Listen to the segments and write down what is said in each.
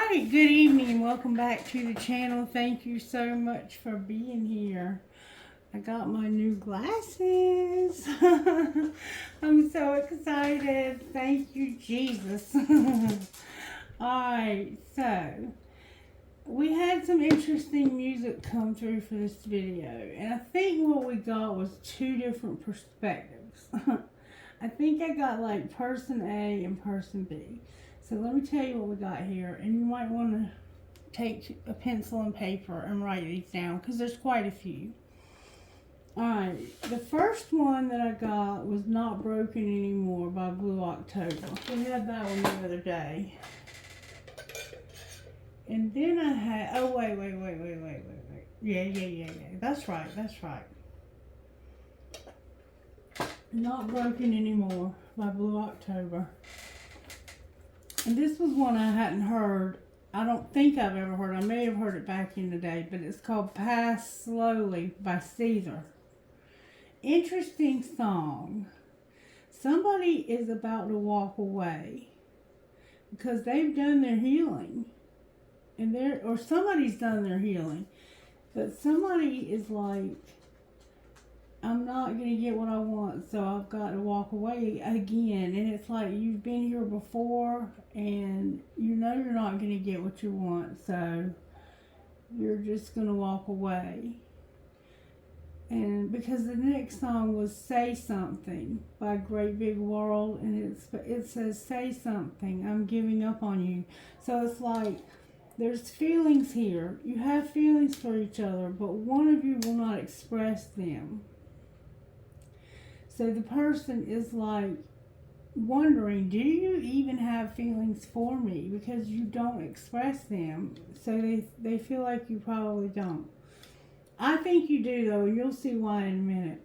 Alright, good evening and welcome back to the channel. Thank you so much for being here. I got my new glasses. I'm so excited. Thank you, Jesus. Alright, so we had some interesting music come through for this video, and I think what we got was two different perspectives. I think I got like person A and person B. So let me tell you what we got here, and you might want to take a pencil and paper and write these down because there's quite a few. Alright, the first one that I got was Not Broken Anymore by Blue October. We had that one the other day. And then I had, oh wait. Yeah. That's right. Not Broken Anymore by Blue October. And this was one I hadn't heard. I don't think I've ever heard. I may have heard it back in the day, but it's called Pass Slowly by Caesar. Interesting song. Somebody is about to walk away because they've done their healing. Or somebody's done their healing. But somebody is like, I'm not going to get what I want, so I've got to walk away again. And it's like you've been here before, and you know you're not going to get what you want, so you're just going to walk away. And because the next song was Say Something by Great Big World, and it says, say something, I'm giving up on you. So it's like, there's feelings here. You have feelings for each other, but one of you will not express them. So the person is like wondering, do you even have feelings for me? Because you don't express them. So they feel like you probably don't. I think you do though, and you'll see why in a minute.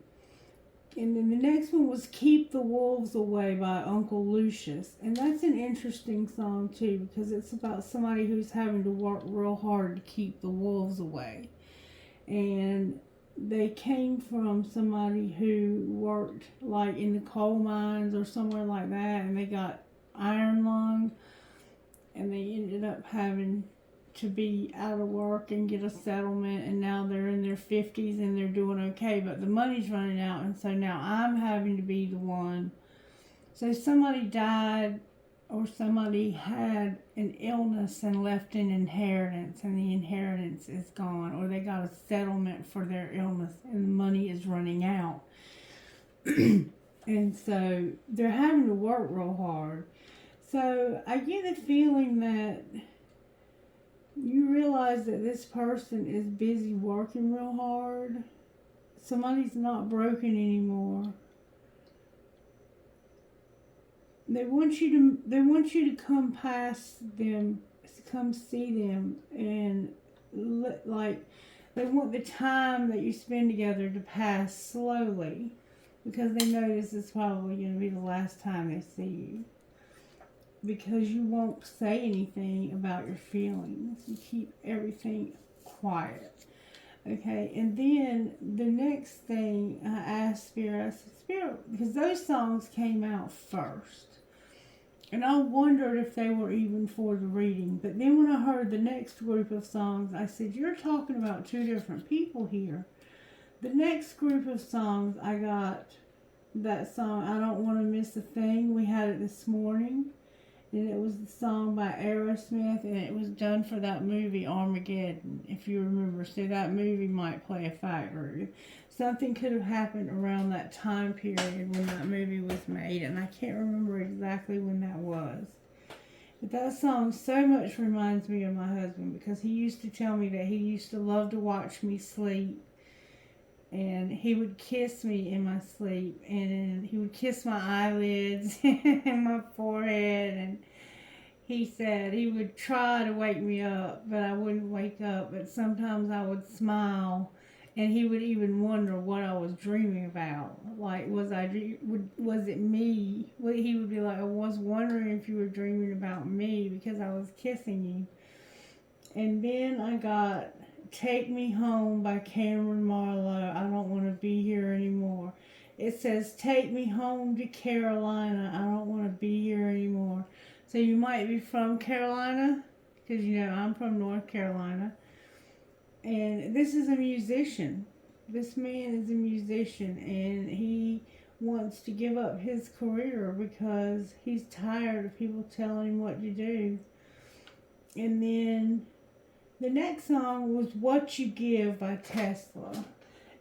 And then the next one was Keep the Wolves Away by Uncle Lucius. And that's an interesting song too, because it's about somebody who's having to work real hard to keep the wolves away. And they came from somebody who worked like in the coal mines or somewhere like that, and they got iron lung, and they ended up having to be out of work and get a settlement, and now they're in their 50s and they're doing okay, but the money's running out, and so now I'm having to be the one. So somebody died, or somebody had an illness and left an inheritance, and the inheritance is gone, or they got a settlement for their illness and the money is running out. And so they're having to work real hard. So I get the feeling that you realize that this person is busy working real hard. Somebody's not broken anymore. They want you to come past them, come see them, and like they want the time that you spend together to pass slowly, because they know this is probably going to be the last time they see you. Because you won't say anything about your feelings. You keep everything quiet. Okay, and then the next thing I asked Spirit, I said, Spirit, because those songs came out first. And I wondered if they were even for the reading. But then when I heard the next group of songs, I said, you're talking about two different people here. The next group of songs, I got that song, I Don't Want to Miss a Thing. We had it this morning. And it was the song by Aerosmith, and it was done for that movie Armageddon, if you remember. So that movie might play a factor. Something could have happened around that time period when that movie was made, and I can't remember exactly when that was. But that song so much reminds me of my husband, because he used to tell me that he used to love to watch me sleep. And he would kiss me in my sleep, and he would kiss my eyelids and my forehead, and he said he would try to wake me up, but I wouldn't wake up. But sometimes I would smile, and he would even wonder what I was dreaming about. Like, was it me? He would be like, I was wondering if you were dreaming about me because I was kissing you. And then I got Take Me Home by Cameron Marlowe. I don't want to be here anymore. It says, take me home to Carolina. I don't want to be here anymore. So you might be from Carolina, because, you know, I'm from North Carolina. And this is a musician. This man is a musician, and he wants to give up his career because he's tired of people telling him what to do. And then the next song was What You Give by Tesla.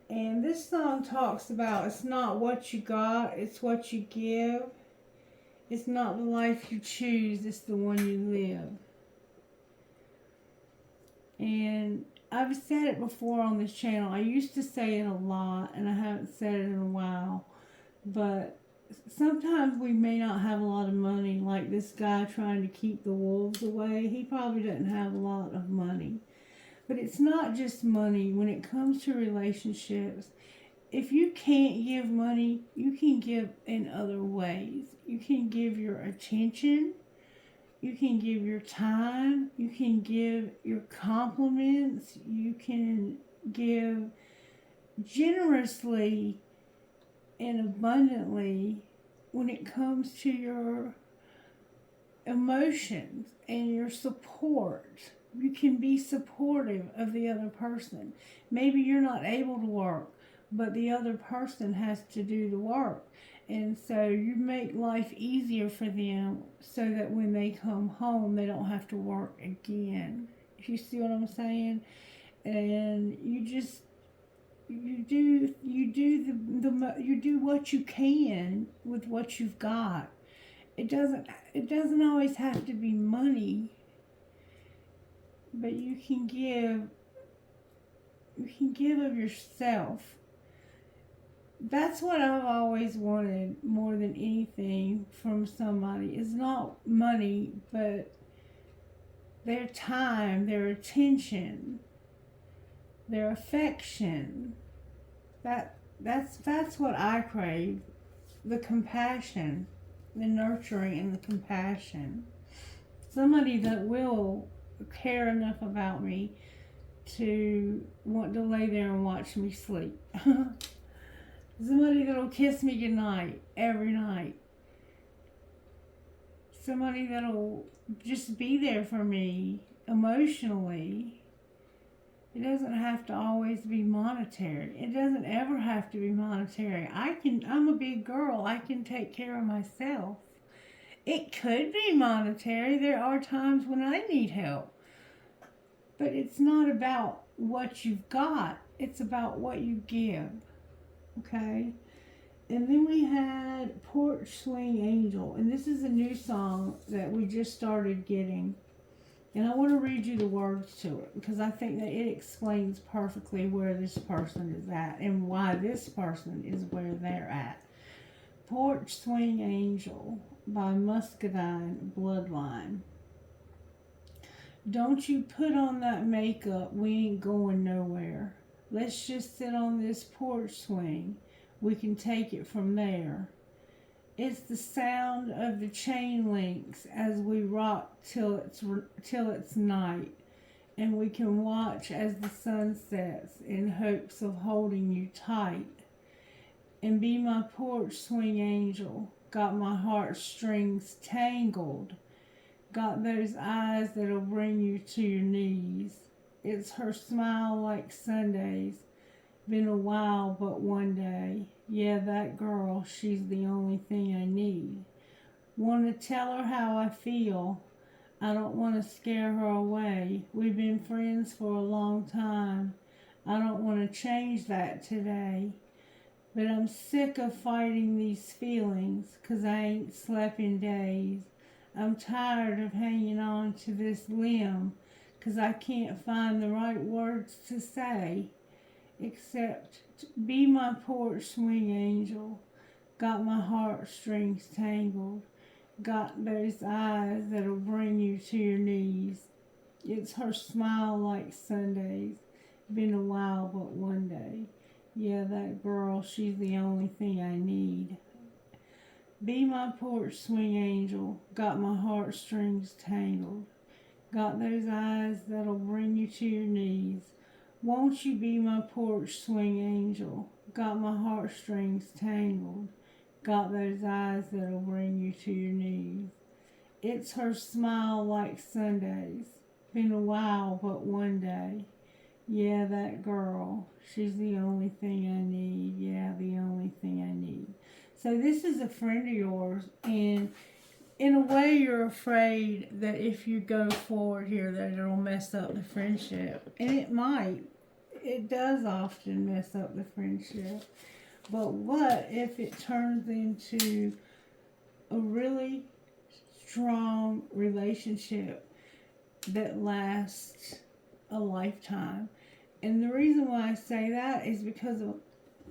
And this song talks about it's not what you got, it's what you give. It's not the life you choose, it's the one you live. And I've said it before on this channel. I used to say it a lot, and I haven't said it in a while. But sometimes we may not have a lot of money, like this guy trying to keep the wolves away. He probably doesn't have a lot of money. But it's not just money when it comes to relationships. If you can't give money, you can give in other ways. You can give your attention. You can give your time. You can give your compliments. You can give generously and abundantly when it comes to your emotions and your support. You can be supportive of the other person. Maybe you're not able to work, but the other person has to do the work. And so you make life easier for them so that when they come home, they don't have to work again. You see what I'm saying? And you do what you can with what you've got. It doesn't always have to be money, but you can give of yourself. That's what I've always wanted more than anything from somebody. It's not money, but their time, their attention, their affection. That's what I crave. The compassion, the nurturing and the compassion. Somebody that will care enough about me to want to lay there and watch me sleep. Somebody that'll kiss me goodnight every night. Somebody that'll just be there for me emotionally. It doesn't have to always be monetary. It doesn't ever have to be monetary. I'm a big girl. I can take care of myself. It could be monetary. There are times when I need help. But it's not about what you've got. It's about what you give. Okay? And then we had Porch Swing Angel. And this is a new song that we just started getting. And I want to read you the words to it because I think that it explains perfectly where this person is at and why this person is where they're at. Porch Swing Angel by Muscadine Bloodline. Don't you put on that makeup, we ain't going nowhere. Let's just sit on this porch swing. We can take it from there. It's the sound of the chain links as we rock till it's night, and we can watch as the sun sets in hopes of holding you tight. And be my porch swing angel, got my heartstrings tangled, got those eyes that'll bring you to your knees. It's her smile like Sundays, been a while but one day. Yeah, that girl, she's the only thing I need. Want to tell her how I feel. I don't want to scare her away. We've been friends for a long time. I don't want to change that today. But I'm sick of fighting these feelings, 'cause I ain't slept in days. I'm tired of hanging on to this limb, 'cause I can't find the right words to say. Except be my porch swing angel, got my heartstrings tangled, got those eyes that'll bring you to your knees. It's her smile like Sundays, been a while but one day. Yeah, that girl, she's the only thing I need. Be my porch swing angel, got my heartstrings tangled, got those eyes that'll bring you to your knees. Won't you be my porch swing angel? Got my heartstrings tangled. Got those eyes that'll bring you to your knees. It's her smile like Sundays. Been a while, but one day. Yeah, that girl. She's the only thing I need. Yeah, the only thing I need. So this is a friend of yours, and in a way you're afraid that if you go forward here that it'll mess up the friendship. And it might. It does often mess up the friendship. But what if it turns into a really strong relationship that lasts a lifetime? And the reason why I say that is because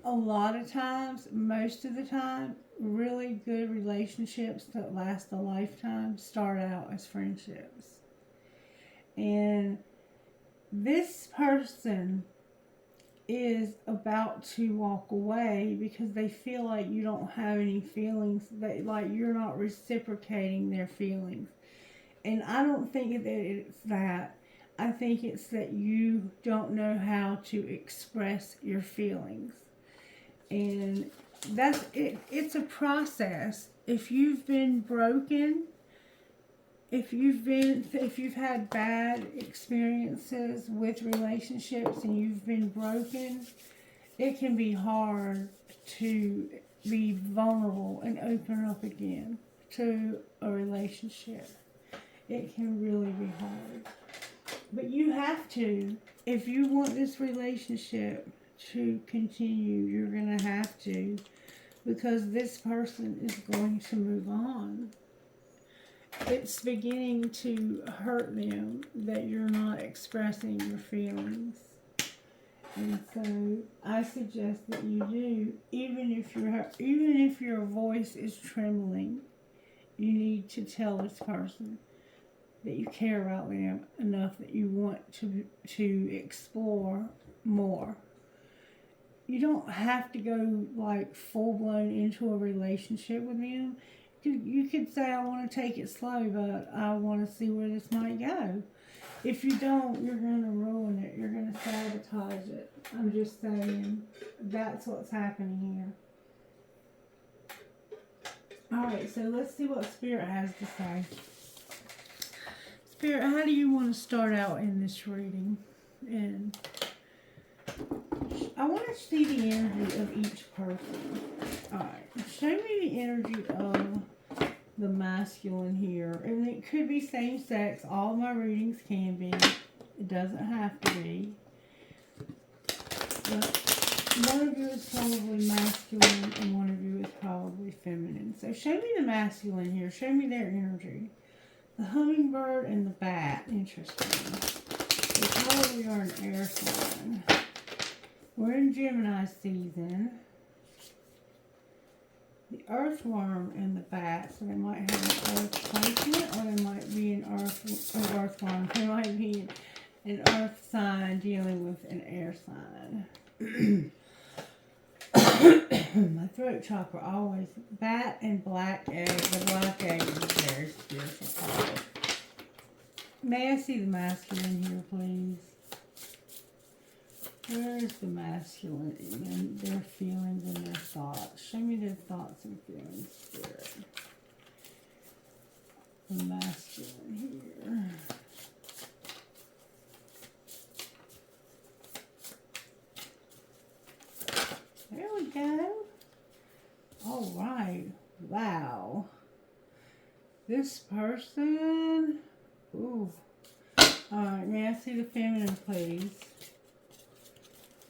a lot of times, most of the time, really good relationships that last a lifetime start out as friendships. And this person is about to walk away because they feel like you don't have any feelings, that like you're not reciprocating their feelings. And I don't think that it's that. I think it's that you don't know how to express your feelings. And that's it. It's a process. If you've been broken, if you've had bad experiences with relationships and you've been broken, it can be hard to be vulnerable and open up again to a relationship. It can really be hard. But you have to. If you want this relationship to continue, you're going to have to, because this person is going to move on. It's beginning to hurt them that you're not expressing your feelings. And so I suggest that you do, even if your voice is trembling, you need to tell this person that you care about them enough that you want to explore more. You don't have to go like full blown into a relationship with them. You could say, I want to take it slow, but I want to see where this might go. If you don't, you're going to ruin it. You're going to sabotage it. I'm just saying, that's what's happening here. Alright, so let's see what Spirit has to say. Spirit, how do you want to start out in this reading? And I want to see the energy of each person. Alright, show me the energy of the masculine here. And it could be same sex. All my readings can be. It doesn't have to be. But one of you is probably masculine and one of you is probably feminine. So show me the masculine here. Show me their energy. The hummingbird and the bat. Interesting. They probably are an air sign. We're in Gemini season. The earthworm and the bat, so they might have an earth placement, or they might be an earthworm. They might be an earth sign dealing with an air sign. My throat chakra always. Bat and black egg. The black egg is very spiritual. May I see the masculine here, please? Where is the masculine and their feelings and their thoughts? Show me their thoughts and feelings, Spirit. The masculine here. There we go. All right. Wow. This person. Ooh. All right. May I see the feminine, please?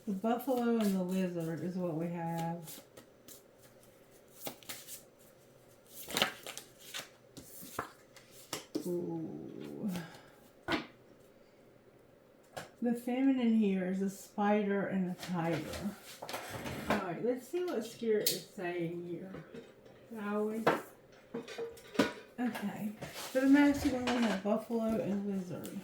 The buffalo and the lizard is what we have. Ooh. The feminine here is a spider and a tiger. Alright, let's see what Spirit is saying here. Shall we? Okay. For the masculine, we have buffalo and lizard.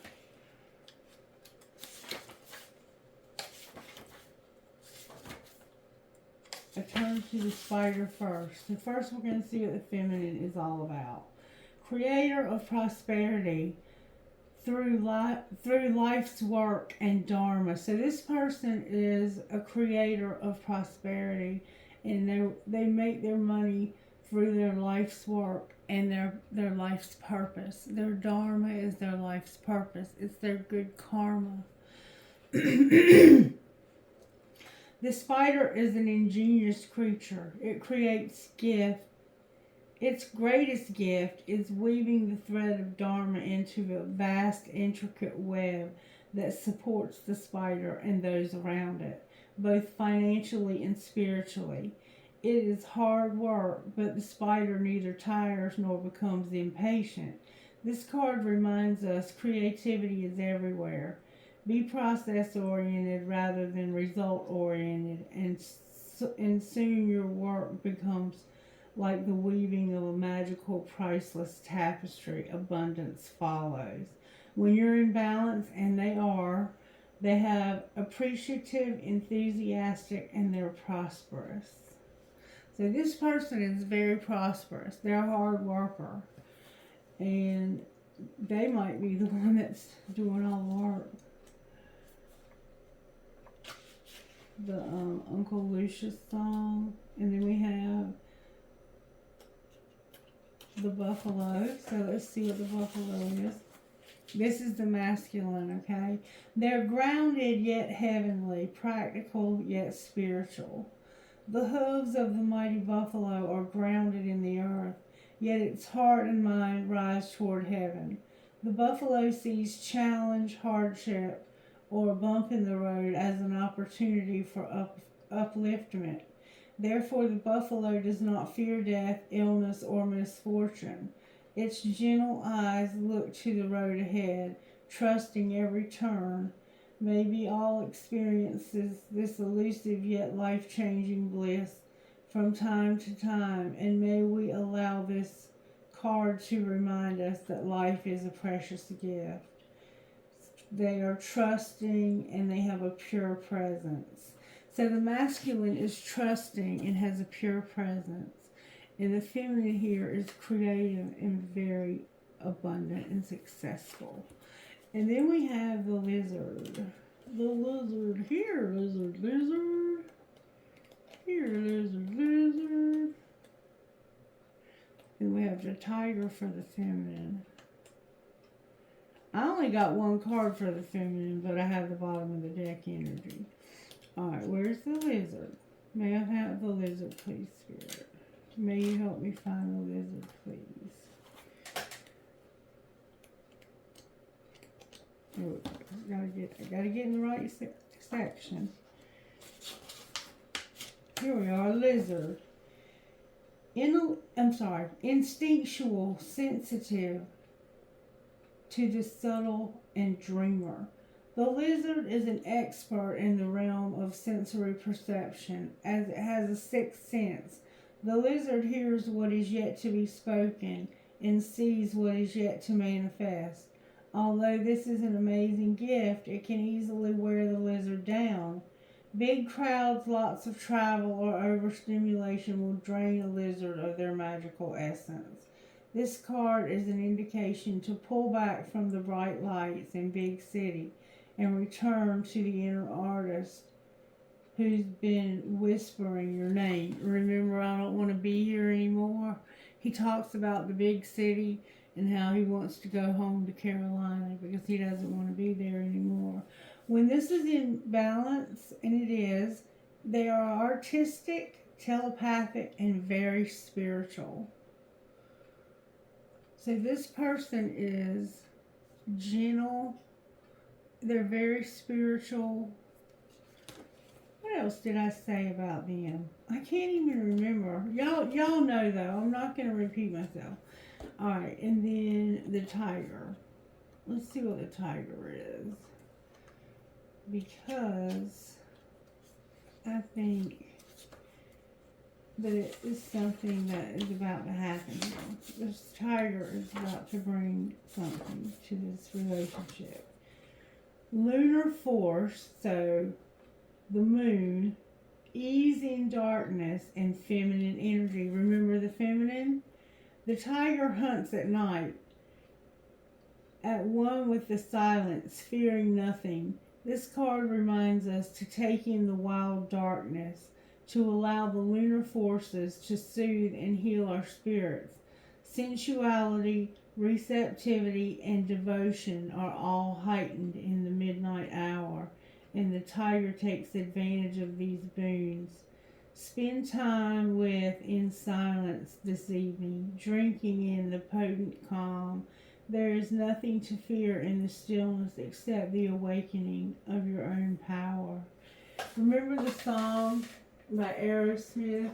I turn to the spider first. So first we're going to see what the feminine is all about. Creator of prosperity through life's work and dharma. So this person is a creator of prosperity, and they make their money through their life's work and their life's purpose. Their dharma is their life's purpose. It's their good karma. The spider is an ingenious creature. It creates gift. Its greatest gift is weaving the thread of dharma into a vast, intricate web that supports the spider and those around it, both financially and spiritually. It is hard work, but the spider neither tires nor becomes impatient. This card reminds us creativity is everywhere. Be process oriented rather than result oriented, and soon your work becomes like the weaving of a magical, priceless tapestry. Abundance follows. When you're in balance, and they have appreciative, enthusiastic, and they're prosperous. So this person is very prosperous. They're a hard worker. And they might be the one that's doing all the work. The Uncle Lucius song. And then we have the buffalo. So let's see what the buffalo is. This is the masculine, okay? They're grounded yet heavenly, practical yet spiritual. The hooves of the mighty buffalo are grounded in the earth, yet its heart and mind rise toward heaven. The buffalo sees challenge, hardship, or a bump in the road as an opportunity for upliftment. Therefore, the buffalo does not fear death, illness, or misfortune. Its gentle eyes look to the road ahead, trusting every turn. Maybe all experiences this elusive yet life-changing bliss from time to time, and may we allow this card to remind us that life is a precious gift. They are trusting and they have a pure presence. So the masculine is trusting and has a pure presence. And the feminine here is creative and very abundant and successful. And then we have the lizard. The lizard. Here, lizard, lizard. Here, lizard, lizard. And we have the tiger for the feminine. I only got one card for the feminine, but I have the bottom of the deck energy. Alright, where's the lizard? May I have the lizard, please, Spirit? May you help me find the lizard, please? Here we go. I gotta get in the right section. Here we are, lizard. Instinctual, sensitive to the subtle, and dreamer. The lizard is an expert in the realm of sensory perception, as it has a sixth sense. The lizard hears what is yet to be spoken and sees what is yet to manifest. Although this is an amazing gift, it can easily wear the lizard down. Big crowds, lots of travel, or overstimulation will drain a lizard of their magical essence. This card is an indication to pull back from the bright lights in big city and return to the inner artist who's been whispering your name. Remember, I don't want to be here anymore. He talks about the big city and how he wants to go home to Carolina because he doesn't want to be there anymore. When this is in balance, and it is, they are artistic, telepathic, and very spiritual. So this person is gentle. They're very spiritual. What else did I say about them? I can't even remember. Y'all know though. I'm not going to repeat myself. Alright, and then the tiger. Let's see what the tiger is. Because I think that it is something that is about to happen here. This tiger is about to bring something to this relationship. Lunar force, so the moon, ease in darkness, and feminine energy. Remember the feminine? The tiger hunts at night, at one with the silence, fearing nothing. This card reminds us to take in the wild darkness, to allow the lunar forces to soothe and heal our spirits. Sensuality, receptivity, and devotion are all heightened in the midnight hour, and the tiger takes advantage of these boons. Spend time with in silence this evening, drinking in the potent calm. There is nothing to fear in the stillness except the awakening of your own power. Remember the song by Aerosmith?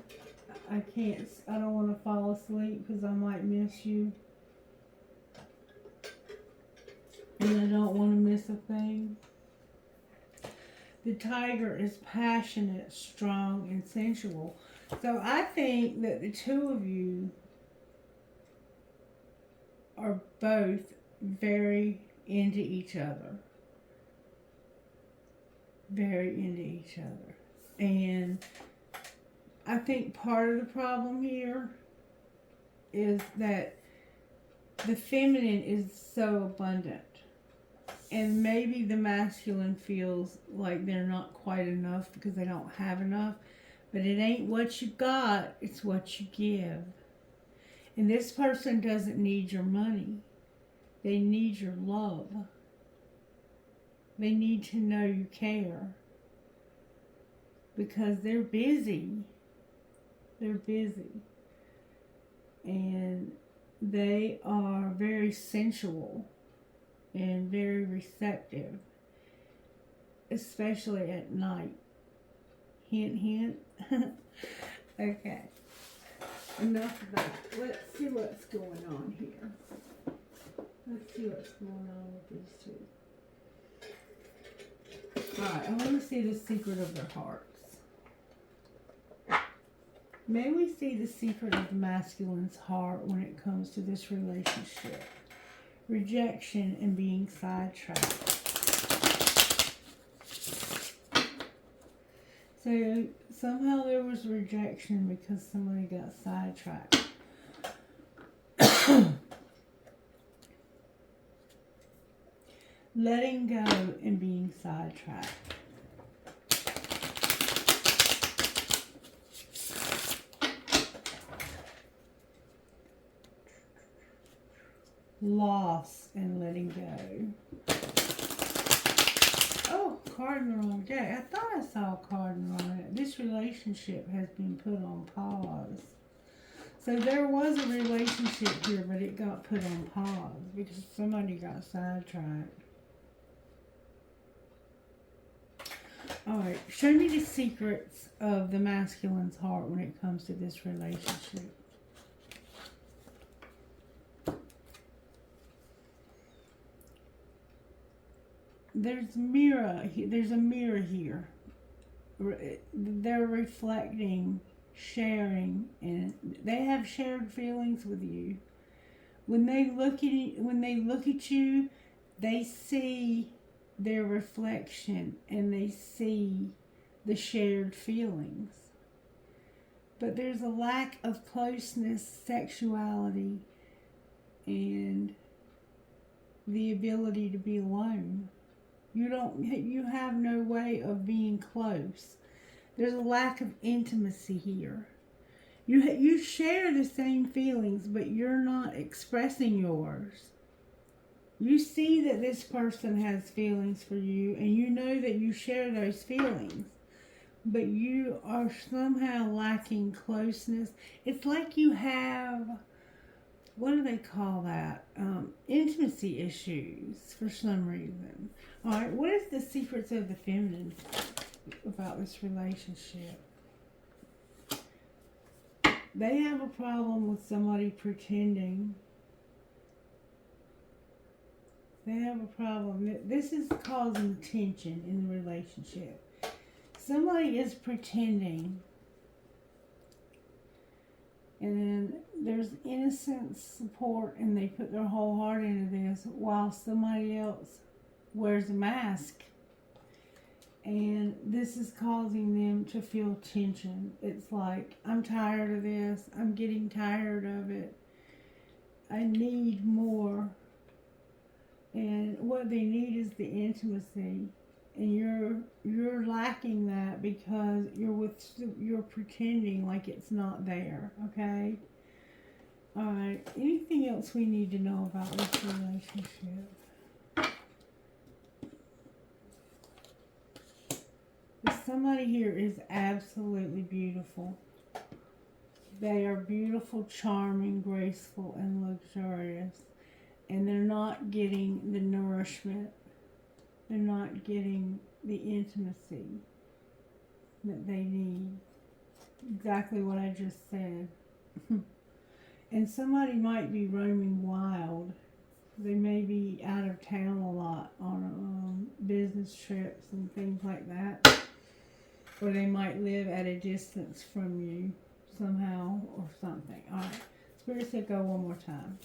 I don't want to fall asleep because I might miss you. And I don't want to miss a thing. The tiger is passionate, strong, and sensual. So I think that the two of you are both very into each other. Very into each other. And I think part of the problem here is that the feminine is so abundant. And maybe the masculine feels like they're not quite enough because they don't have enough. But it ain't what you got, it's what you give. And this person doesn't need your money. They need your love. They need to know you care. Because they're busy. They're busy. And they are very sensual and very receptive, especially at night. Hint, hint. Okay. Enough of that. Let's see what's going on here. Let's see what's going on with these two. Alright, I want to see the secret of their hearts. May we see the secret of the masculine's heart when it comes to this relationship. Rejection and being sidetracked. So somehow there was rejection because somebody got sidetracked. Letting go and being sidetracked. Loss and letting go. Oh, card in the wrong deck. I thought I saw a card in the wrong deck. This relationship has been put on pause. So there was a relationship here, but it got put on pause because somebody got sidetracked. Alright, show me the secrets of the masculine's heart when it comes to this relationship. There's a mirror here. They're reflecting, sharing, and they have shared feelings with you. When they look at you, they see their reflection and they see the shared feelings. But there's a lack of closeness, sexuality, and the ability to be alone. You have no way of being close. There's a lack of intimacy here. You share the same feelings, but you're not expressing yours. You see that this person has feelings for you, and you know that you share those feelings, but you are somehow lacking closeness. It's like you have, what do they call that? Intimacy issues for some reason. All right, what is the secrets of the feminine about this relationship? They have a problem with somebody pretending. They have a problem. This is causing tension in the relationship. Somebody is pretending. And then there's innocent support and they put their whole heart into this while somebody else wears a mask. And this is causing them to feel tension. It's like, I'm tired of this. I'm getting tired of it. I need more. And what they need is the intimacy. And you're lacking that because you're pretending like it's not there, okay? Alright, anything else we need to know about this relationship? Somebody here is absolutely beautiful. They are beautiful, charming, graceful, and luxurious. And they're not getting the nourishment. They're not getting the intimacy that they need. Exactly what I just said. And somebody might be roaming wild. They may be out of town a lot on business trips and things like that. Or they might live at a distance from you somehow or something. Alright, Spirit said go one more time.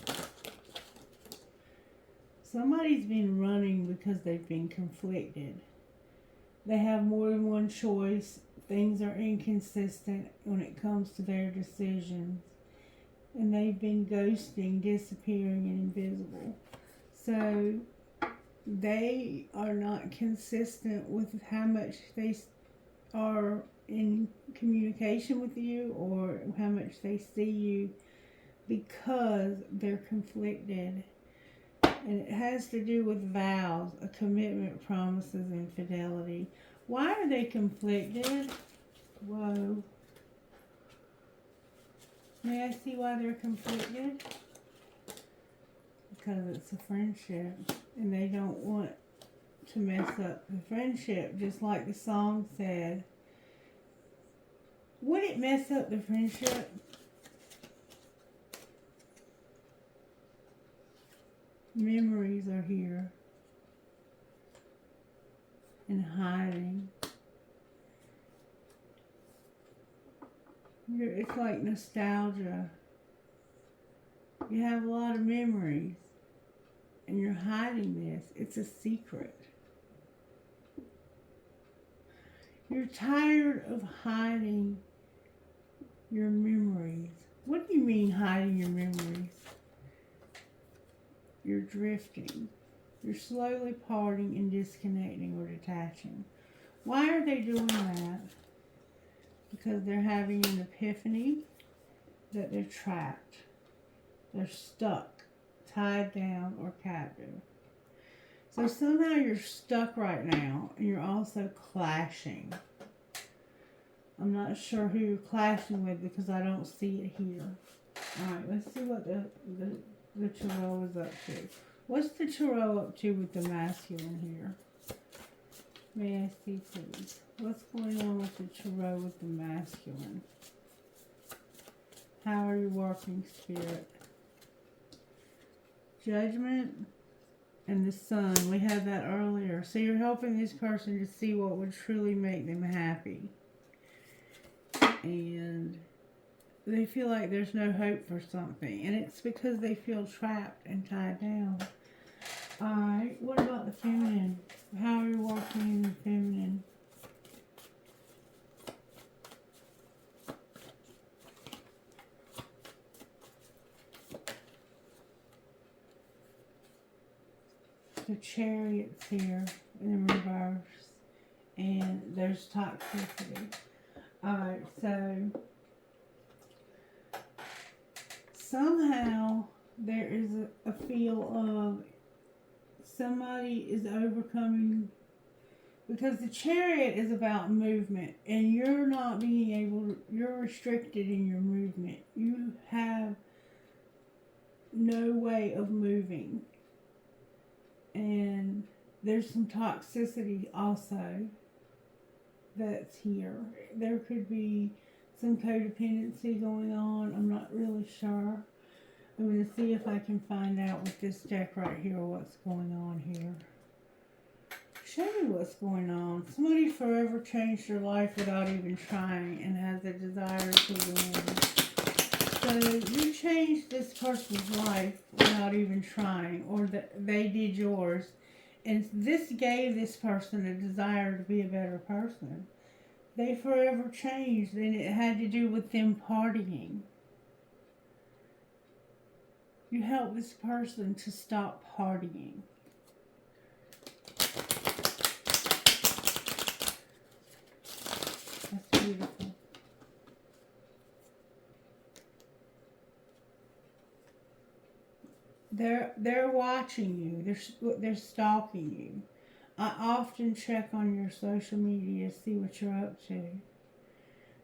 Somebody's been running because they've been conflicted. They have more than one choice. Things are inconsistent when it comes to their decisions. And they've been ghosting, disappearing, and invisible. So they are not consistent with how much they are in communication with you or how much they see you because they're conflicted. And it has to do with vows, a commitment, promises, and fidelity. Why are they conflicted? Whoa. May I see why they're conflicted? Because it's a friendship and they don't want to mess up the friendship, just like the song said. Would it mess up the friendship? Memories are here and hiding. It's like nostalgia. You have a lot of memories and you're hiding this. It's a secret. You're tired of hiding your memories. What do you mean hiding your memories? You're drifting. You're slowly parting and disconnecting or detaching. Why are they doing that? Because they're having an epiphany that they're trapped. They're stuck, tied down, or captive. So somehow you're stuck right now, and you're also clashing. I'm not sure who you're clashing with because I don't see it here. Alright, let's see what the tarot is up to. What's the tarot up to with the masculine here? May I see, please? What's going on with the tarot with the masculine? How are you working, Spirit? Judgment and the Sun. We had that earlier. So you're helping this person to see what would truly make them happy. And they feel like there's no hope for something. And it's because they feel trapped and tied down. Alright, what about the feminine? How are you working in the feminine? The Chariot's here in reverse. And there's toxicity. Alright, so somehow there is a feel of somebody is overcoming, because the Chariot is about movement and you're not being able to, you're restricted in your movement. You have no way of moving. And there's some toxicity also that's here. There could be some codependency going on. I'm not really sure. I'm going to see if I can find out with this deck right here what's going on here. Show me what's going on. Somebody forever changed their life without even trying and has a desire to win. So you changed this person's life without even trying, or they did yours. And this gave this person a desire to be a better person. They forever changed, and it had to do with them partying. You help this person to stop partying. That's beautiful. They're watching you. They're stalking you. I often check on your social media to see what you're up to.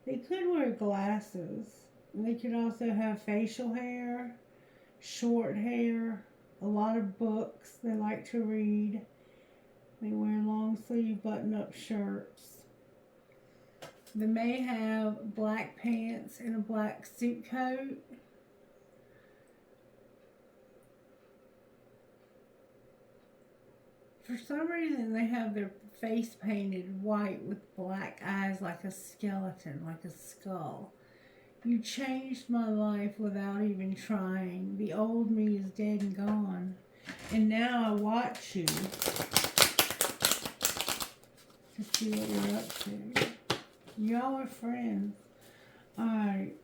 They could wear glasses. They could also have facial hair, short hair, a lot of books. They like to read. They wear long sleeve button up shirts. They may have black pants and a black suit coat. For some reason, they have their face painted white with black eyes like a skeleton, like a skull. You changed my life without even trying. The old me is dead and gone. And now I watch you to see what you're up to. Y'all are friends. Alright.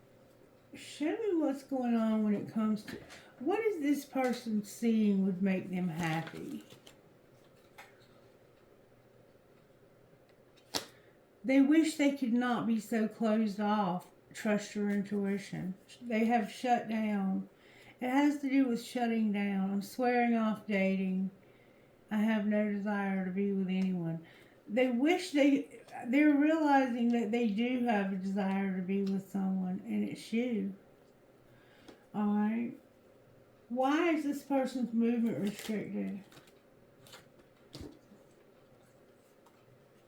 Show me what's going on when it comes to... What is this person seeing would make them happy? They wish they could not be so closed off. Trust your intuition. They have shut down. It has to do with shutting down. I'm swearing off dating. I have no desire to be with anyone. They wish they're realizing that they do have a desire to be with someone, and it's you. Alright? Why is this person's movement restricted?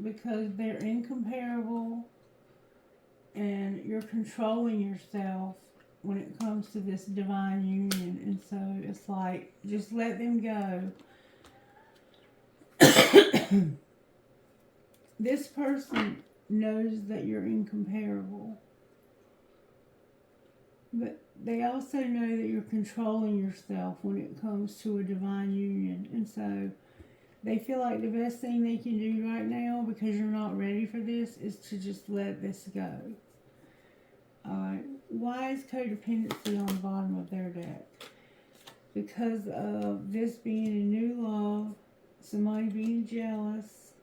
Because they're incomparable and you're controlling yourself when it comes to this divine union. And so it's like, just let them go. This person knows that you're incomparable. But they also know that you're controlling yourself when it comes to a divine union. And so they feel like the best thing they can do right now, because you're not ready for this, is to just let this go. Why is codependency on the bottom of their deck? Because of this being a new love, somebody being jealous,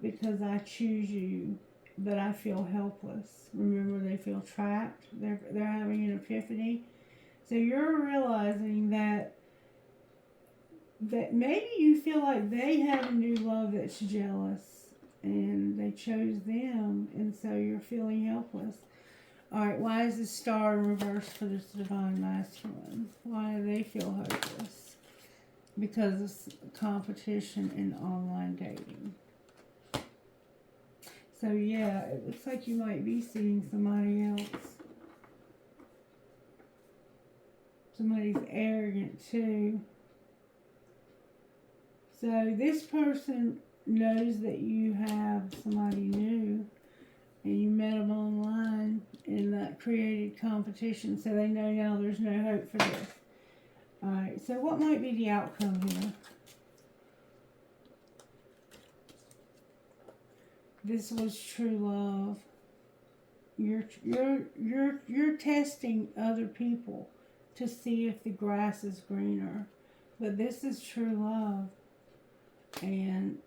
because I choose you, but I feel helpless. Remember, they feel trapped. They're having an epiphany. So you're realizing that maybe you feel like they have a new love that's jealous and they chose them, and so you're feeling helpless. Alright, why is the star in reverse for this divine masculine? Why do they feel hopeless? Because of competition in online dating. So yeah, it looks like you might be seeing somebody else. Somebody's arrogant too. So this person knows that you have somebody new and you met them online and that created competition, so they know now there's no hope for this. Alright, so what might be the outcome here? This was true love. You're testing other people to see if the grass is greener. But this is true love. And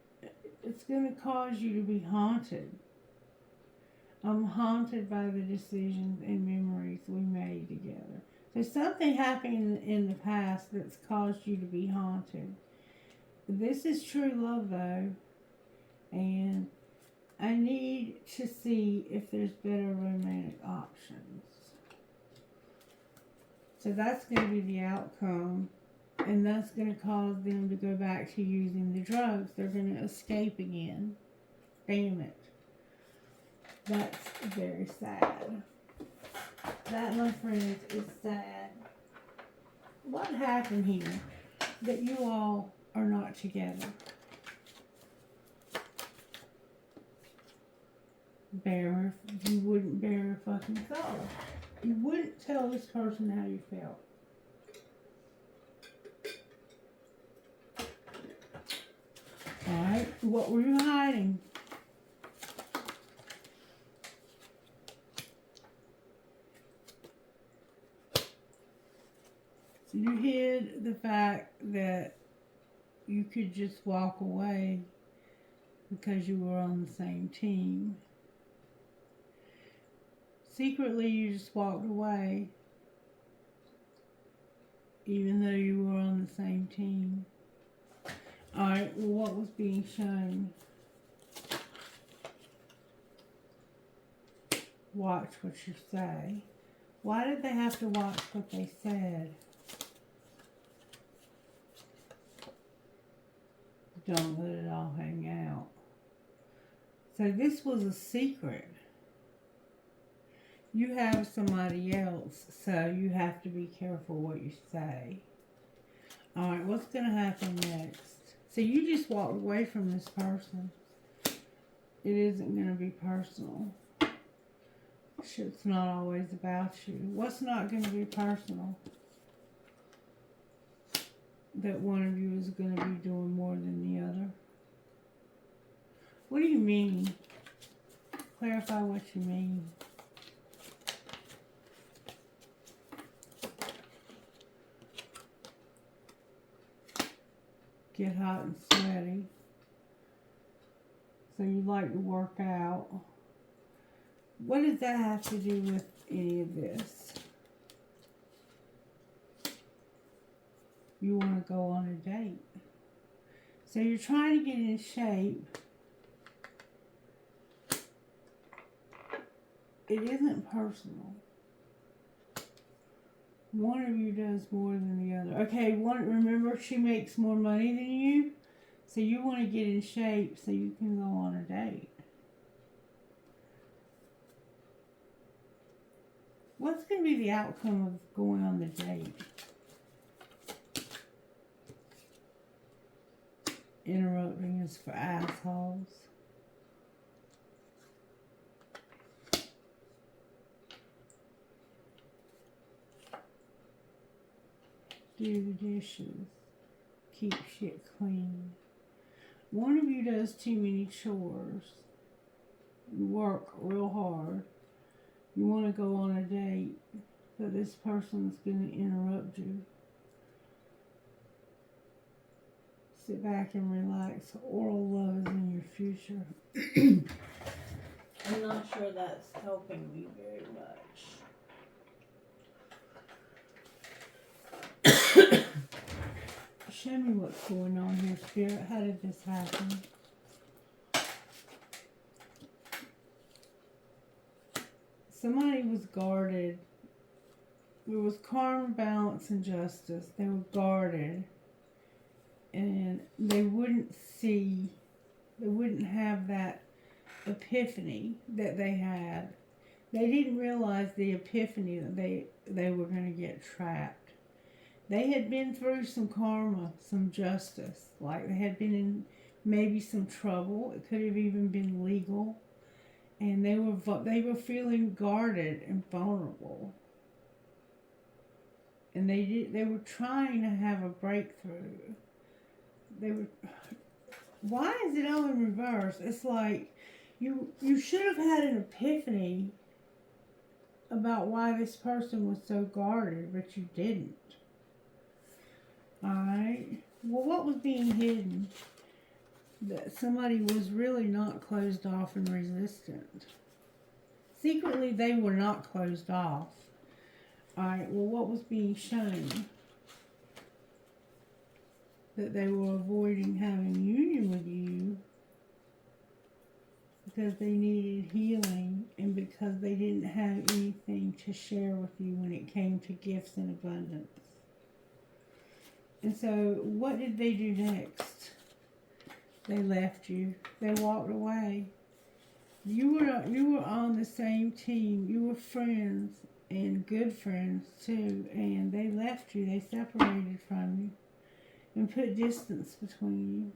it's going to cause you to be haunted. I'm haunted by the decisions and memories we made together. So something happened in the past that's caused you to be haunted. This is true love though. And I need to see if there's better romantic options. So that's going to be the outcome. And that's going to cause them to go back to using the drugs. They're going to escape again. Damn it. That's very sad. That, my friends, is sad. What happened here that you all are not together? You wouldn't bear a fucking soul. You wouldn't tell this person how you felt. Alright, what were you hiding? So you hid the fact that you could just walk away because you were on the same team. Secretly, you just walked away. even though you were on the same team. Alright, well, what was being shown? Watch what you say. Why did they have to watch what they said? Don't let it all hang out. So this was a secret. You have somebody else, so you have to be careful what you say. Alright, what's going to happen next? So you just walked away from this person. It isn't going to be personal. Shit's not always about you. What's not going to be personal? That one of you is going to be doing more than the other. What do you mean? Clarify what you mean. Get hot and sweaty. So you like to work out. What does that have to do with any of this? You want to go on a date. So you're trying to get in shape. It isn't personal. One of you does more than the other. Okay, remember she makes more money than you. So you want to get in shape so you can go on a date. What's going to be the outcome of going on the date? Interrupting is for assholes. Do the dishes. Keep shit clean. One of you does too many chores. You work real hard. You want to go on a date, but this person's going to interrupt you. Sit back and relax. Oral love is in your future. I'm not sure that's helping me very much. Show me what's going on here, Spirit. How did this happen? Somebody was guarded. There was karma, balance, and justice. They were guarded. And they wouldn't see, they wouldn't have that epiphany that they had. They didn't realize the epiphany that they were going to get trapped. They had been through some karma, some justice. Like they had been in maybe some trouble. It could have even been legal. And they were feeling guarded and vulnerable. And they were trying to have a breakthrough. Why is it all in reverse? It's like you should have had an epiphany about why this person was so guarded, but you didn't. Alright. Well, what was being hidden? That somebody was really not closed off and resistant. Secretly, they were not closed off. Alright, well, what was being shown? That they were avoiding having union with you because they needed healing and because they didn't have anything to share with you when it came to gifts in abundance. And so, what did they do next? They left you. They walked away. You were on the same team. You were friends and good friends too. And they left you. They separated from you and put distance between you.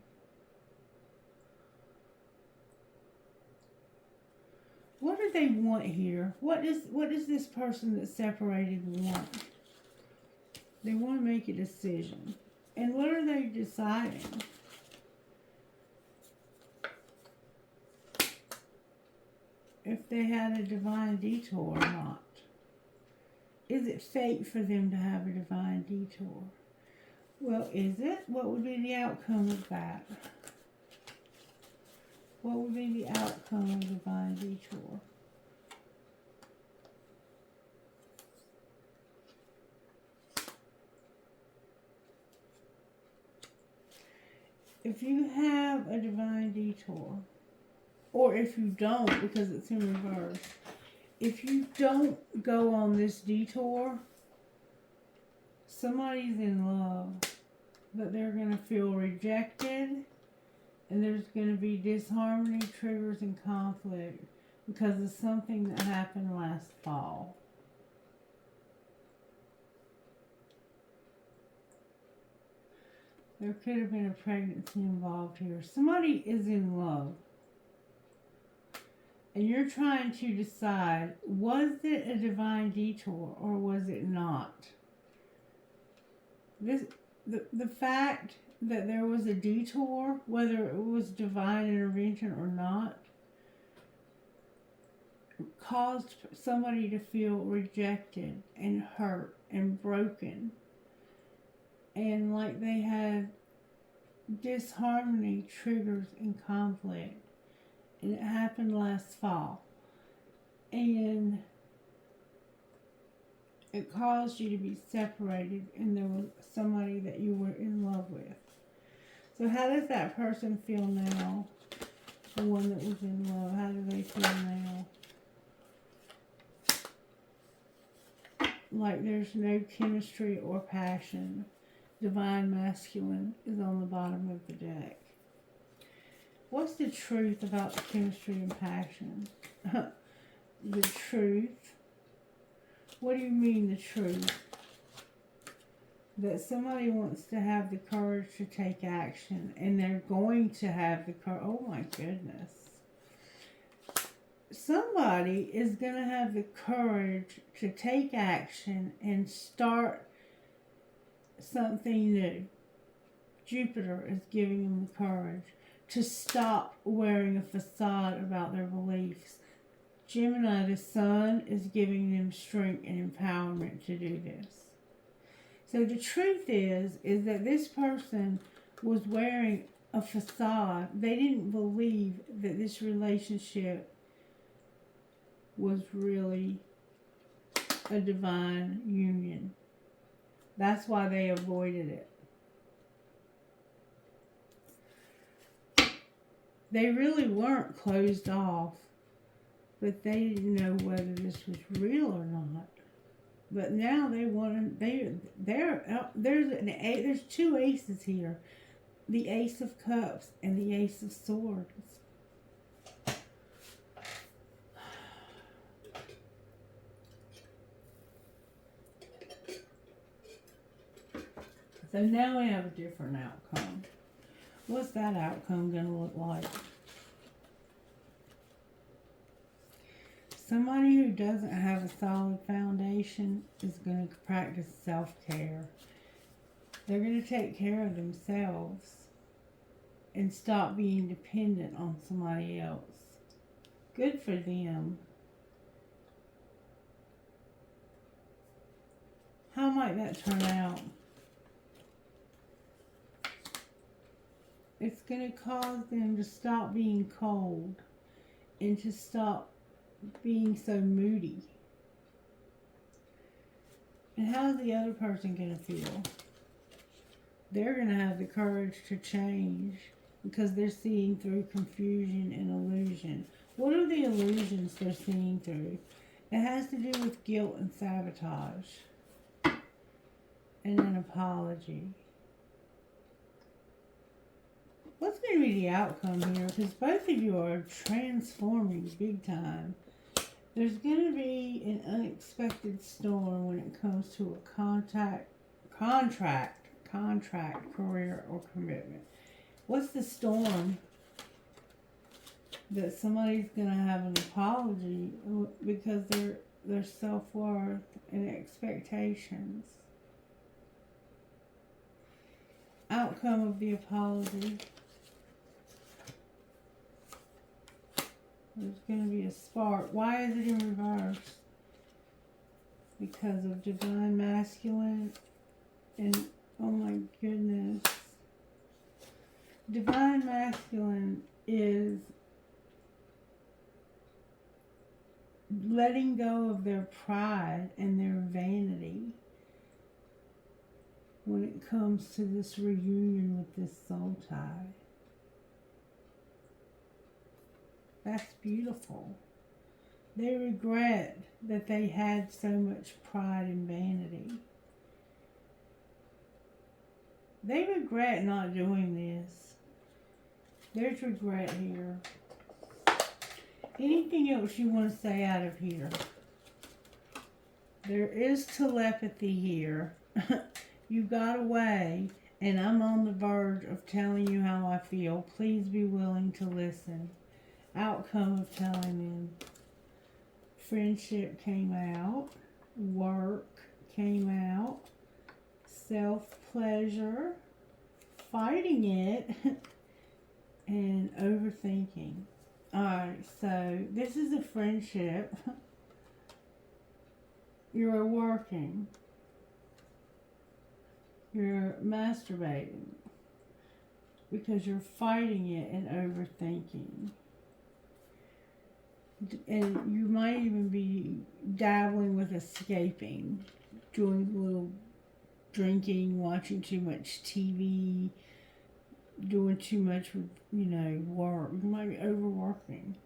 What do they want here? What does this person that's separated want? They want to make a decision. And what are they deciding? If they had a divine detour or not. Is it fate for them to have a divine detour? Well, is it? What would be the outcome of that? What would be the outcome of divine detour? if you have a divine detour, or if you don't because it's in reverse, if you don't go on this detour, somebody's in love, but they're going to feel rejected, and there's going to be disharmony, triggers, and conflict because of something that happened last fall. There could have been a pregnancy involved here. Somebody is in love. And you're trying to decide, was it a divine detour or was it not? The fact that there was a detour, whether it was divine intervention or not, caused somebody to feel rejected and hurt and broken. And like they had disharmony, triggers, and conflict. And it happened last fall. And it caused you to be separated, and there was somebody that you were in love with. So how does that person feel now? The one that was in love, how do they feel now? Like there's no chemistry or passion. Divine masculine is on the bottom of the deck. What's the truth about the chemistry and passion? The truth? What do you mean the truth? That somebody wants to have the courage to take action, and they're going to have the courage. Oh my goodness. Somebody is going to have the courage to take action and start something new. Jupiter is giving them the courage to stop wearing a facade about their beliefs. Gemini, the sun, is giving them strength and empowerment to do this. So the truth is that this person was wearing a facade. They didn't believe that this relationship was really a divine union. That's why they avoided it. They really weren't closed off, but they didn't know whether this was real or not. But now they want to. There's two aces here, the Ace of Cups and the Ace of Swords. So now we have a different outcome. What's that outcome going to look like? Somebody who doesn't have a solid foundation is going to practice self-care. They're going to take care of themselves and stop being dependent on somebody else. Good for them. How might that turn out? It's going to cause them to stop being cold and to stop being so moody. And how's the other person going to feel? They're going to have the courage to change because they're seeing through confusion and illusion. What are the illusions they're seeing through? It has to do with guilt and sabotage and an apology. What's going to be the outcome here? Because both of you are transforming big time. There's going to be an unexpected storm when it comes to a contract, career, or commitment. What's the storm? That somebody's going to have an apology because their self-worth and expectations. Outcome of the apology. There's going to be a spark. Why is it in reverse? Because of divine masculine and, oh my goodness. Divine masculine is letting go of their pride and their vanity. when it comes to this reunion with this soul tie. That's beautiful. They regret that they had so much pride and vanity. They regret not doing this. There's regret here. Anything else you want to say out of here? There is telepathy here. You got away, and I'm on the verge of telling you how I feel. Please be willing to listen. Outcome of telling them. Friendship came out. Work came out. Self-pleasure. Fighting it. And overthinking. Alright, so this is a friendship. You're working. You're masturbating. Because you're fighting it and overthinking. And you might even be dabbling with escaping. Doing a little drinking, watching too much TV, doing too much with, work. You might be overworking.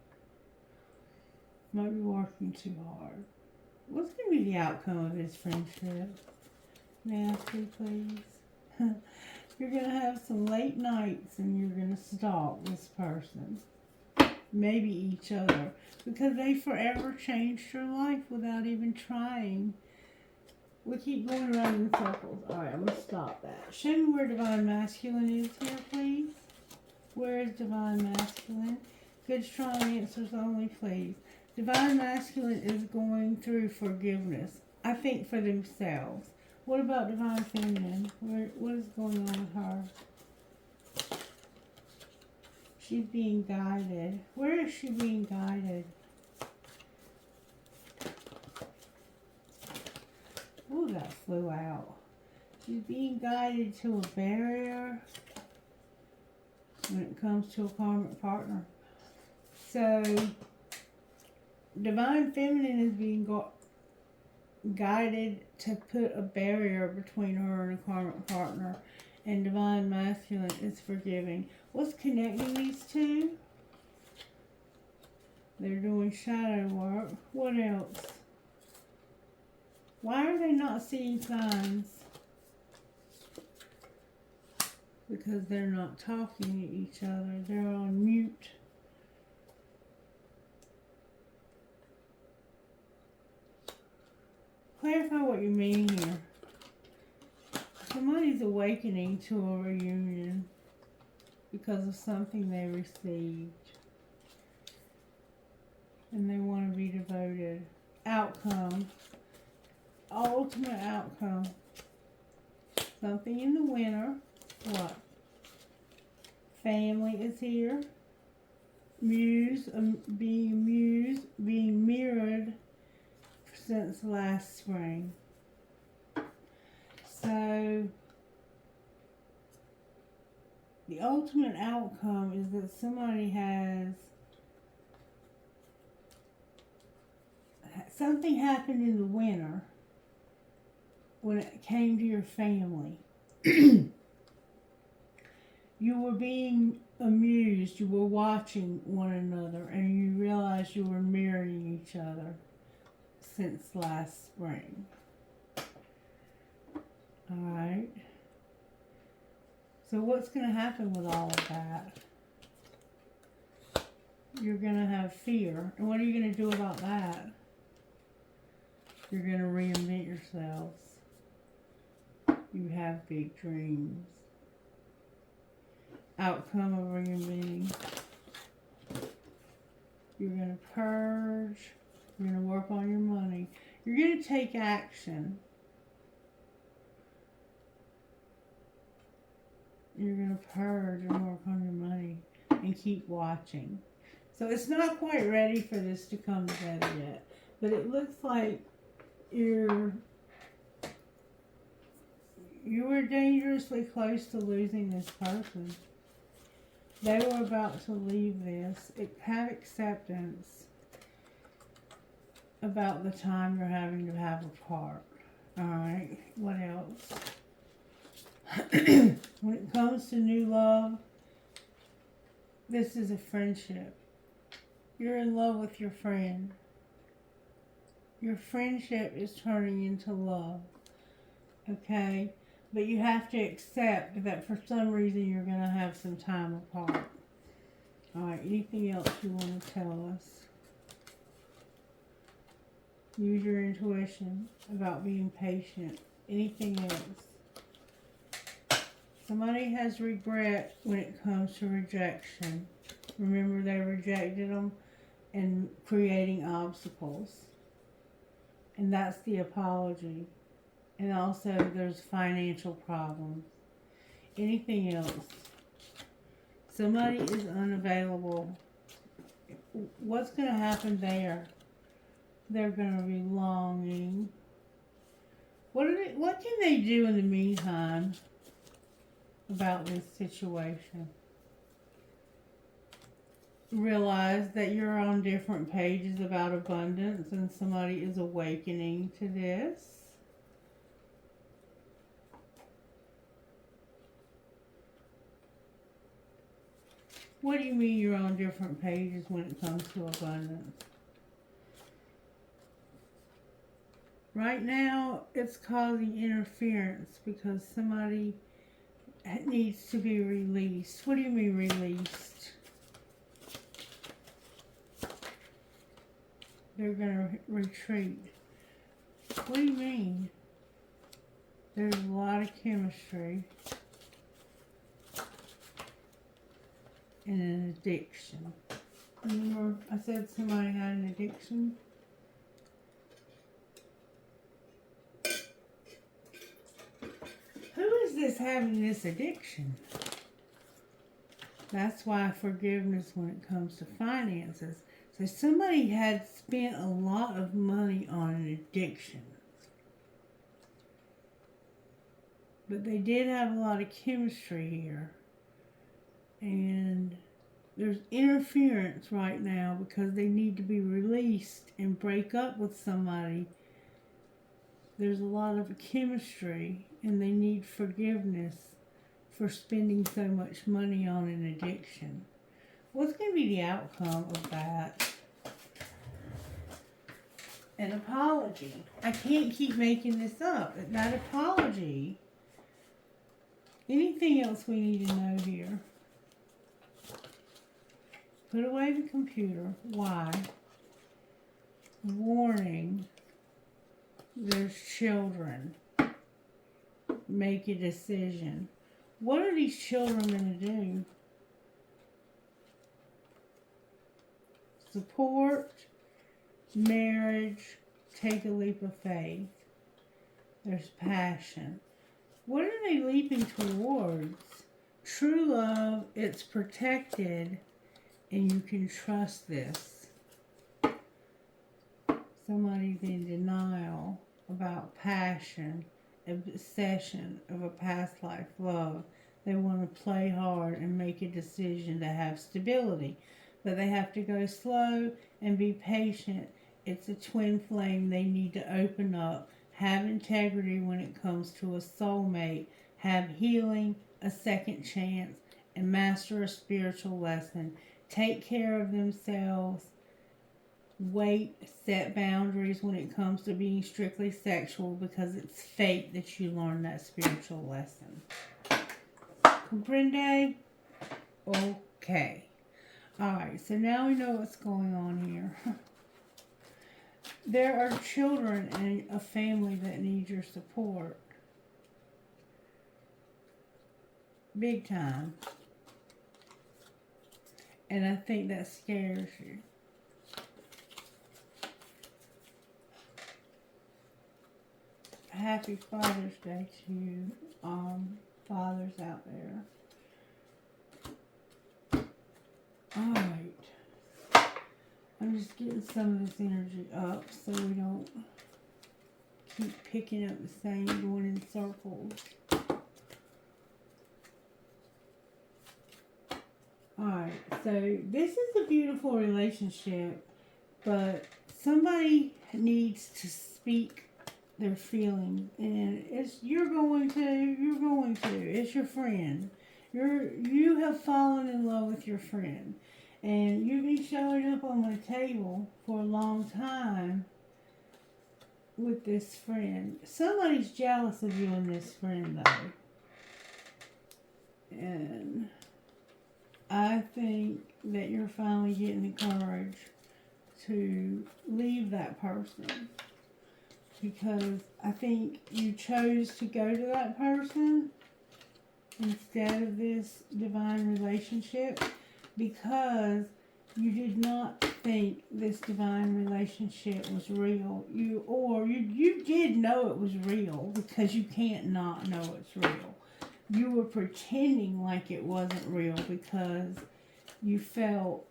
Might be working too hard. What's going to be the outcome of this friendship? Nasty, please. You're going to have some late nights and you're going to stalk this person. Maybe each other. Because they forever changed your life without even trying. We keep going around in circles. Alright, I'm going to stop that. Show me where Divine Masculine is here, please. Where is Divine Masculine? Good, strong answers only, please. Divine Masculine is going through forgiveness. I think for themselves. What about Divine Feminine? What is going on with her? She's being guided. Where is she being guided? Ooh, that flew out. She's being guided to a barrier when it comes to a karmic partner. So, Divine Feminine is being guided to put a barrier between her and a karmic partner. And Divine Masculine is forgiving. What's connecting these two? They're doing shadow work. What else? Why are they not seeing signs? Because they're not talking to each other. They're on mute. Clarify what you mean here. Somebody's awakening to a reunion because of something they received. And they want to be devoted. Outcome. Ultimate outcome. Something in the winter. What? Family is here. Muse, being mirrored since last spring. So, the ultimate outcome is that somebody has something happened in the winter when it came to your family. You were being amused, you were watching one another, and you realized you were mirroring each other since last spring. Alright. So what's going to happen with all of that? You're going to have fear. And what are you going to do about that? You're going to reinvent yourselves. You have big dreams. Outcome of reinventing. You're going to purge. You're going to work on your money. You're going to take action. You're going to purge and work on your money and keep watching. So it's not quite ready for this to come together yet. But it looks like you were dangerously close to losing this person. They were about to leave this. Have acceptance about the time you're having to have apart. Alright, what else? When it comes to new love, this is a friendship. You're in love with your friend. Your friendship is turning into love. Okay? But you have to accept that for some reason you're going to have some time apart. Alright, anything else you want to tell us? Use your intuition about being patient. Anything else? Somebody has regret when it comes to rejection. Remember, they rejected them and creating obstacles. And that's the apology. And also, there's financial problems. Anything else? Somebody is unavailable. What's going to happen there? They're going to be longing. What can they do in the meantime about this situation? Realize that you're on different pages about abundance and somebody is awakening to this. What do you mean you're on different pages when it comes to abundance? Right now, it's causing interference because somebody needs to be released. What do you mean released? They're going to retreat. What do you mean? There's a lot of chemistry and an addiction. Remember I said somebody had an addiction? Who is this having this addiction? That's why forgiveness when it comes to finances. So somebody had spent a lot of money on an addiction. But they did have a lot of chemistry here. And there's interference right now because they need to be released and break up with somebody. There's a lot of chemistry and they need forgiveness for spending so much money on an addiction. What's going to be the outcome of that? An apology. I can't keep making this up. That apology. Anything else we need to know here? Put away the computer. Why? Warning. There's children. Make a decision. What are these children going to do? Support, marriage, take a leap of faith. There's passion. What are they leaping towards? True love, it's protected, and you can trust this. Somebody's in denial about passion, obsession of a past life love. They want to play hard and make a decision to have stability. But they have to go slow and be patient. It's a twin flame. They need to open up, have integrity when it comes to a soulmate, have healing, a second chance, and master a spiritual lesson. Take care of themselves. Wait, set boundaries when it comes to being strictly sexual because it's fate that you learn that spiritual lesson. Comprende? Okay. Alright, so now we know what's going on here. There are children and a family that need your support. Big time. And I think that scares you. Happy Father's Day to you, fathers out there. Alright. I'm just getting some of this energy up so we don't keep picking up the same, going in circles. Alright, so this is a beautiful relationship, but somebody needs to speak their feelings, and you're going to. it's your friend. You have fallen in love with your friend. And you've been showing up on my table for a long time with this friend. Somebody's jealous of you and this friend, though. And I think that you're finally getting the courage to leave that person. Because I think you chose to go to that person instead of this divine relationship because you did not think this divine relationship was real. You did know it was real because you can't not know it's real. You were pretending like it wasn't real because you felt,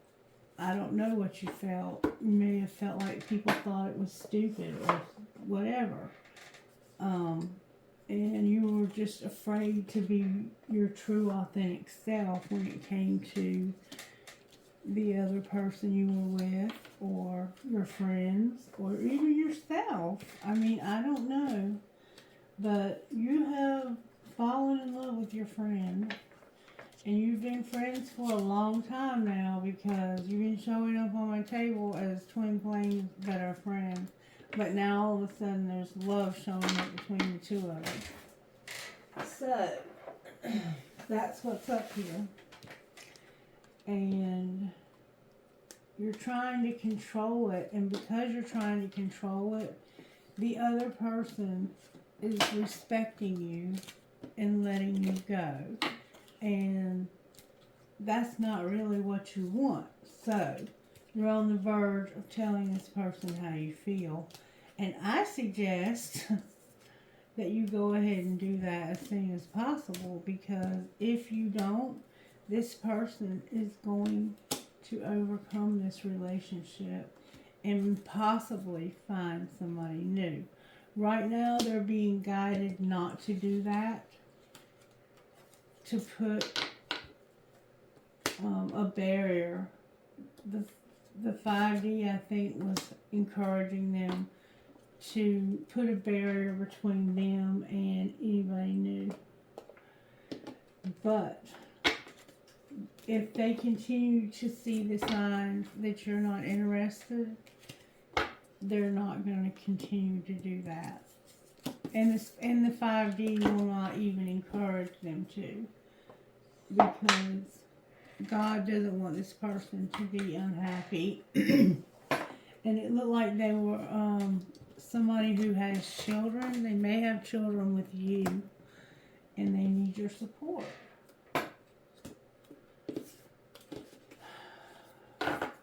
I don't know what you felt. You may have felt like people thought it was stupid or whatever. And you were just afraid to be your true, authentic self when it came to the other person you were with, or your friends, or even yourself. I mean, I don't know. But you have fallen in love with your friend. And you've been friends for a long time now because you've been showing up on my table as twin flames that are friends. But now all of a sudden there's love showing up between the two of them. So, that's what's up here. And you're trying to control it. And because you're trying to control it, the other person is respecting you and letting you go. And that's not really what you want. So, you're on the verge of telling this person how you feel. And I suggest that you go ahead and do that as soon as possible, because if you don't, this person is going to overcome this relationship and possibly find somebody new. Right now, they're being guided not to do that, to put a barrier. The 5D, I think, was encouraging them to put a barrier between them and anybody new. But if they continue to see the signs that you're not interested, they're not going to continue to do that. And the 5D will not even encourage them to, because God doesn't want this person to be unhappy. And it looked like they were somebody who has children. They may have children with you, and they need your support.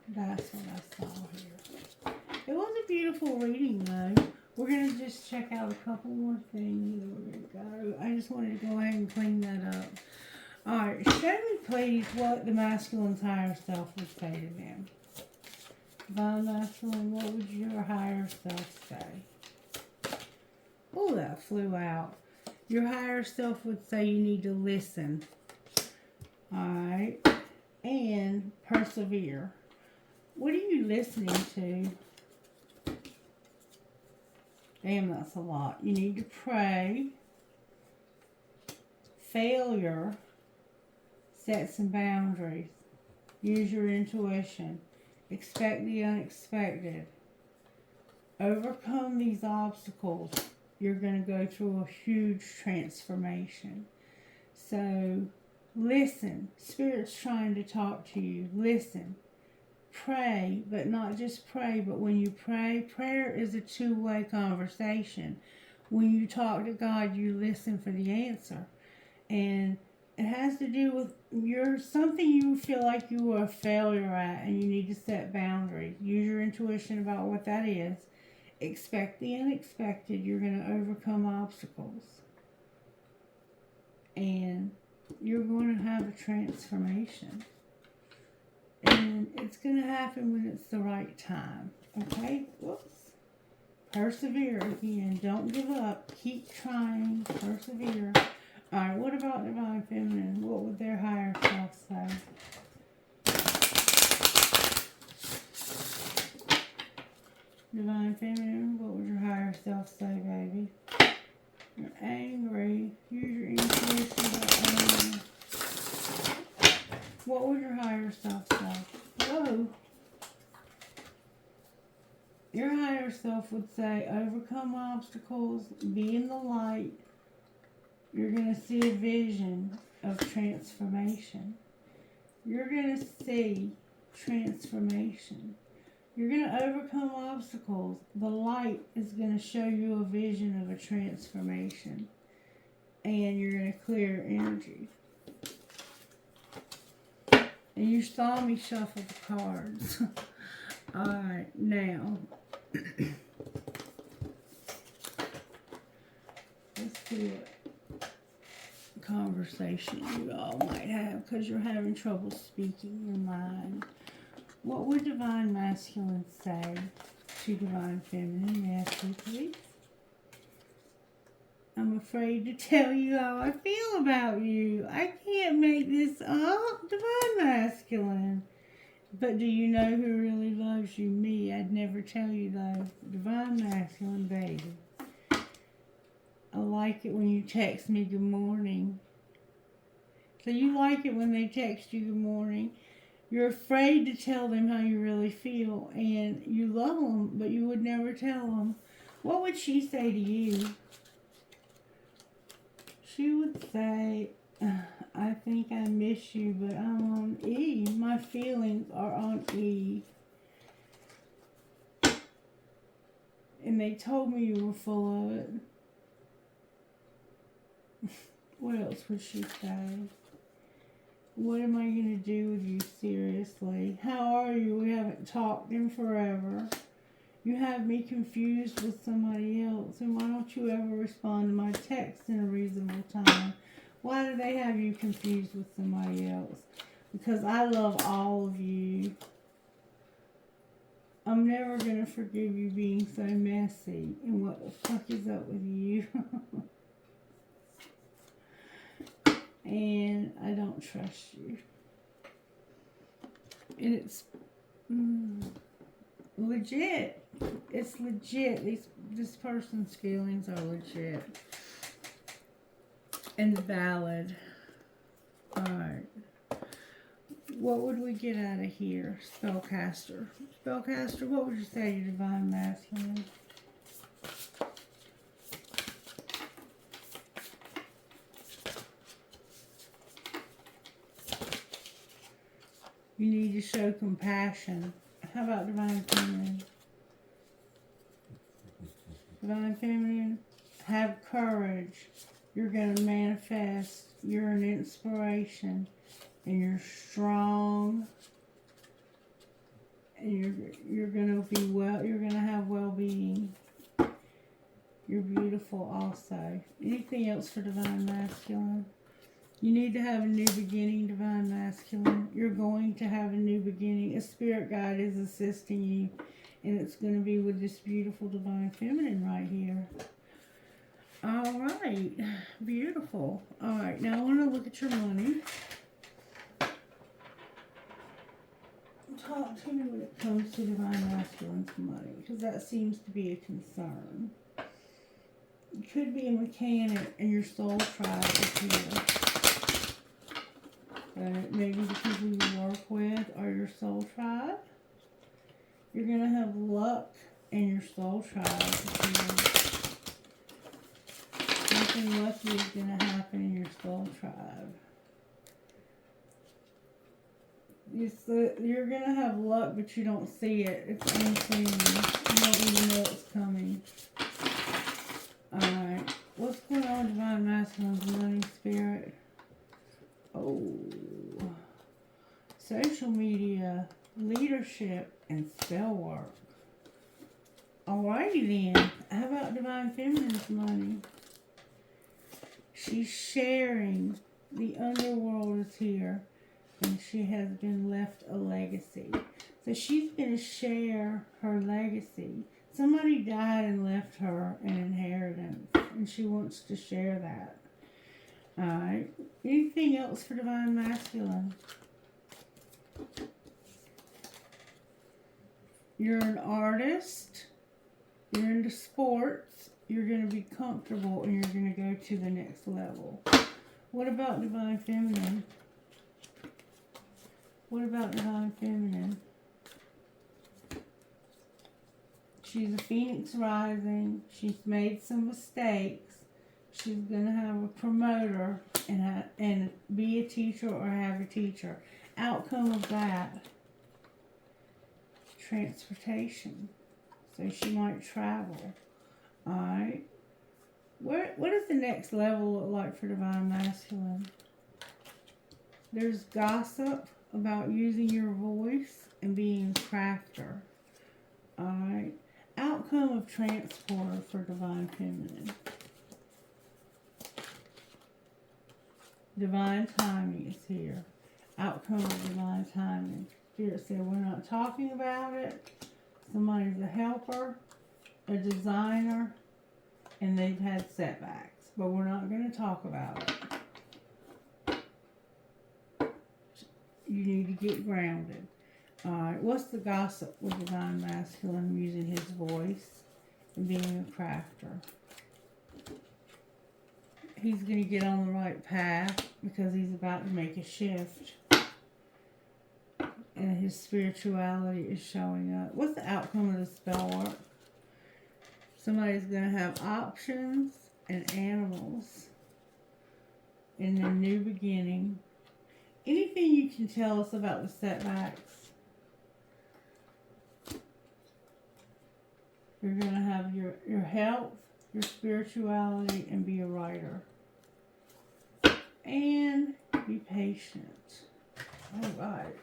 That's what I saw here. It was a beautiful reading, though. We're going to just check out a couple more things, and we're going to go. I just wanted to go ahead and clean that up. Alright, show me please what the masculine's higher self would say to them. Divine masculine, what would your higher self say? Oh, that flew out. Your higher self would say you need to listen. Alright. And persevere. What are you listening to? Damn, that's a lot. You need to pray. Failure. Set some boundaries. Use your intuition. Expect the unexpected. Overcome these obstacles. You're going to go through a huge transformation. So, listen. Spirit's trying to talk to you. Listen. Pray, but not just pray, but when you pray, prayer is a two-way conversation. When you talk to God, you listen for the answer. And it has to do with something you feel like you were a failure at, and you need to set boundaries. Use your intuition about what that is. Expect the unexpected. You're going to overcome obstacles. And you're going to have a transformation. And it's going to happen when it's the right time. Okay? Whoops. Persevere again. Don't give up. Keep trying. Persevere. Alright, what about Divine Feminine? What would their higher self say? Divine Feminine, what would your higher self say, baby? You're angry. Use your intuition about yourself would say, overcome obstacles, be in the light. You're going to see a vision of transformation. You're going to see transformation. You're going to overcome obstacles. The light is going to show you a vision of a transformation. And you're going to clear energy. And you saw me shuffle the cards. Alright, now. Let's see what conversation you all might have, because you're having trouble speaking your mind. What would Divine Masculine say to Divine Feminine? Yes, please. I'm afraid to tell you how I feel about you. I can't make this up, Divine Masculine. But do you know who really loves you? Me. I'd never tell you though. Divine Masculine, baby. I like it when you text me good morning. So you like it when they text you good morning. You're afraid to tell them how you really feel. And you love them, but you would never tell them. What would she say to you? She would say, I think I miss you, but I'm on E. My feelings are on E. And they told me you were full of it. What else would she say? What am I going to do with you, seriously? How are you? We haven't talked in forever. You have me confused with somebody else. And why don't you ever respond to my text in a reasonable time? Why do they have you confused with somebody else? Because I love all of you. I'm never going to forgive you being so messy. And what the fuck is up with you? And I don't trust you. And it's legit. It's legit. This person's feelings are legit. And valid. Alright. What would we get out of here? Spellcaster. Spellcaster, what would you say to Divine Masculine? You need to show compassion. How about Divine Feminine? Divine Feminine, have courage. You're going to manifest. You're an inspiration. And you're strong. And you're going to be well. You're going to have well-being. You're beautiful also. Anything else for Divine Masculine? You need to have a new beginning, Divine Masculine. You're going to have a new beginning. A spirit guide is assisting you. And it's going to be with this beautiful Divine Feminine right here. Alright. Beautiful. Alright, now I want to look at your money. Talk to me when it comes to Divine Masculine's money. Because that seems to be a concern. It could be a mechanic and your soul tribe is here. Maybe the people you work with are your soul tribe. You're going to have luck in your soul tribe. Something lucky is going to happen in your soul tribe. You're going to have luck, but you don't see it. It's unseen. You don't even know it's coming. Alright. What's going on with Divine Masculine's money, spirit? Oh. Social media, leadership, and spell work. Alrighty then. How about Divine Feminine's money? She's sharing. The underworld is here. And she has been left a legacy. So she's going to share her legacy. Somebody died and left her an inheritance. And she wants to share that. Alright. Anything else for Divine Masculine? You're an artist. You're into sports. You're going to be comfortable and you're going to go to the next level. What about Divine Feminine? What about Divine Feminine? She's a phoenix rising. She's made some mistakes. She's going to have a promoter and be a teacher or have a teacher. Outcome of that, transportation. So she might travel. Alright. What does the next level look like for Divine Masculine? There's gossip about using your voice and being a crafter. Alright. Outcome of transporter for Divine Feminine. Divine timing is here. Outcome of divine timing. Spirit said we're not talking about it. Somebody's a helper, a designer, and they've had setbacks. But we're not going to talk about it. You need to get grounded. Alright, what's the gossip with Divine Masculine using his voice and being a crafter? He's going to get on the right path because he's about to make a shift. And his spirituality is showing up. What's the outcome of the spell work? Somebody's going to have options and animals in their new beginning. Anything you can tell us about the setbacks? You're going to have your health, your spirituality, and be a writer. And be patient. All right.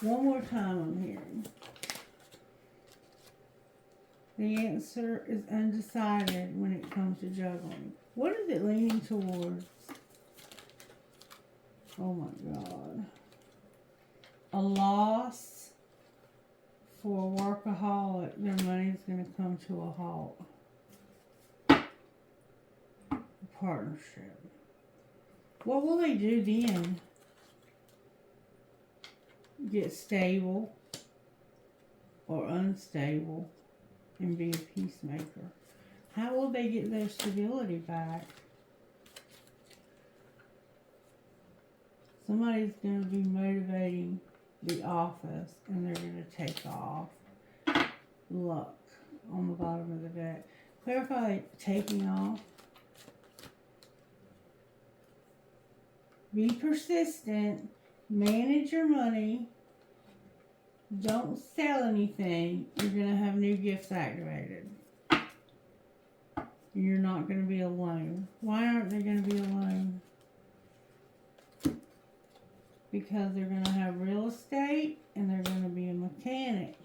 One more time I'm hearing. The answer is undecided when it comes to juggling. What is it leaning towards? Oh my God. A loss for a workaholic. Their money's going to come to a halt. A partnership. What will they do then? Get stable or unstable and be a peacemaker. How will they get their stability back? Somebody's going to be motivating the office and they're going to take off. Luck on the bottom of the deck. Clarify taking off. Be persistent. Manage your money. Don't sell anything. You're going to have new gifts activated. You're not going to be alone. Why aren't they going to be alone? Because they're going to have real estate and they're going to be a mechanic.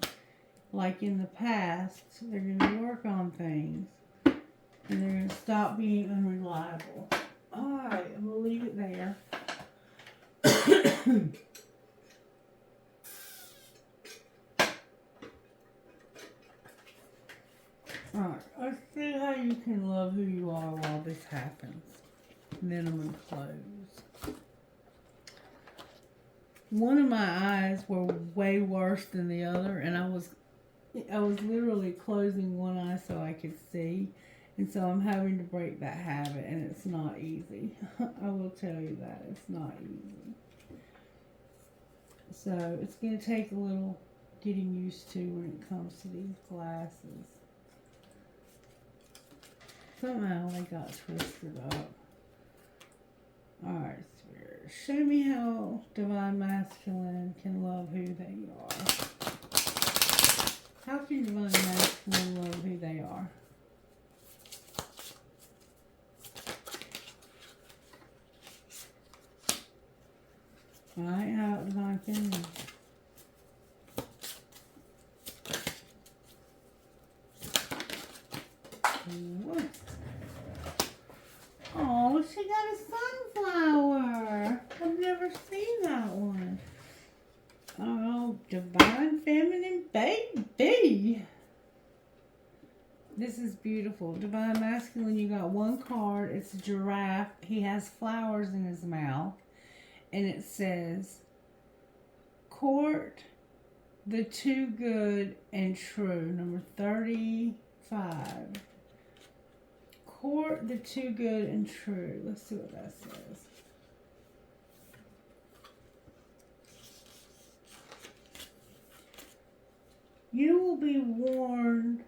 Like in the past, they're going to work on things. And they're going to stop being unreliable. Alright, I'm going to leave it there. Alright, let's see how you can love who you are while this happens. And then I'm going to close. One of my eyes were way worse than the other, and I was literally closing one eye so I could see. And so I'm having to break that habit, and it's not easy. I will tell you that. It's not easy. So it's going to take a little getting used to when it comes to these glasses. Somehow they got twisted up. Alright, Spirit. Show me how Divine Masculine can love who they are. How can Divine Masculine love who they are? Alright, how about Divine Feminine? What? Oh, she got a sunflower. I've never seen that one. Oh, Divine Feminine baby. This is beautiful. Divine Masculine, you got one card. It's a giraffe. He has flowers in his mouth. And it says, court the too good and true. Number 35. Court the too good and true. Let's see what that says. You will be warned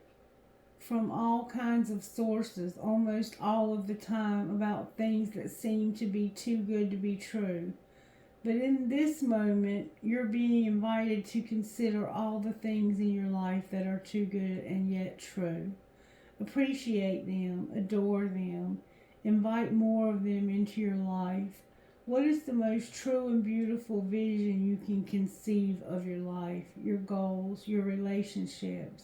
from all kinds of sources almost all of the time about things that seem to be too good to be true. But in this moment, you're being invited to consider all the things in your life that are too good and yet true. Appreciate them, adore them, invite more of them into your life. What is the most true and beautiful vision you can conceive of your life, your goals, your relationships?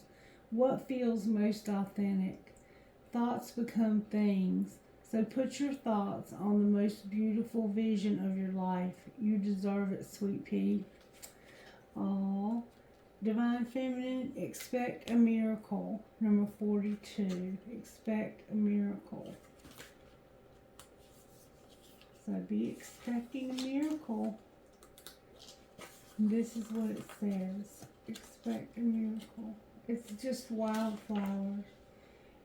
What feels most authentic? Thoughts become things. So put your thoughts on the most beautiful vision of your life. You deserve it, sweet pea. Aww. Divine Feminine, expect a miracle. Number 42. Expect a miracle. So be expecting a miracle. This is what it says. Expect a miracle. It's just wildflowers.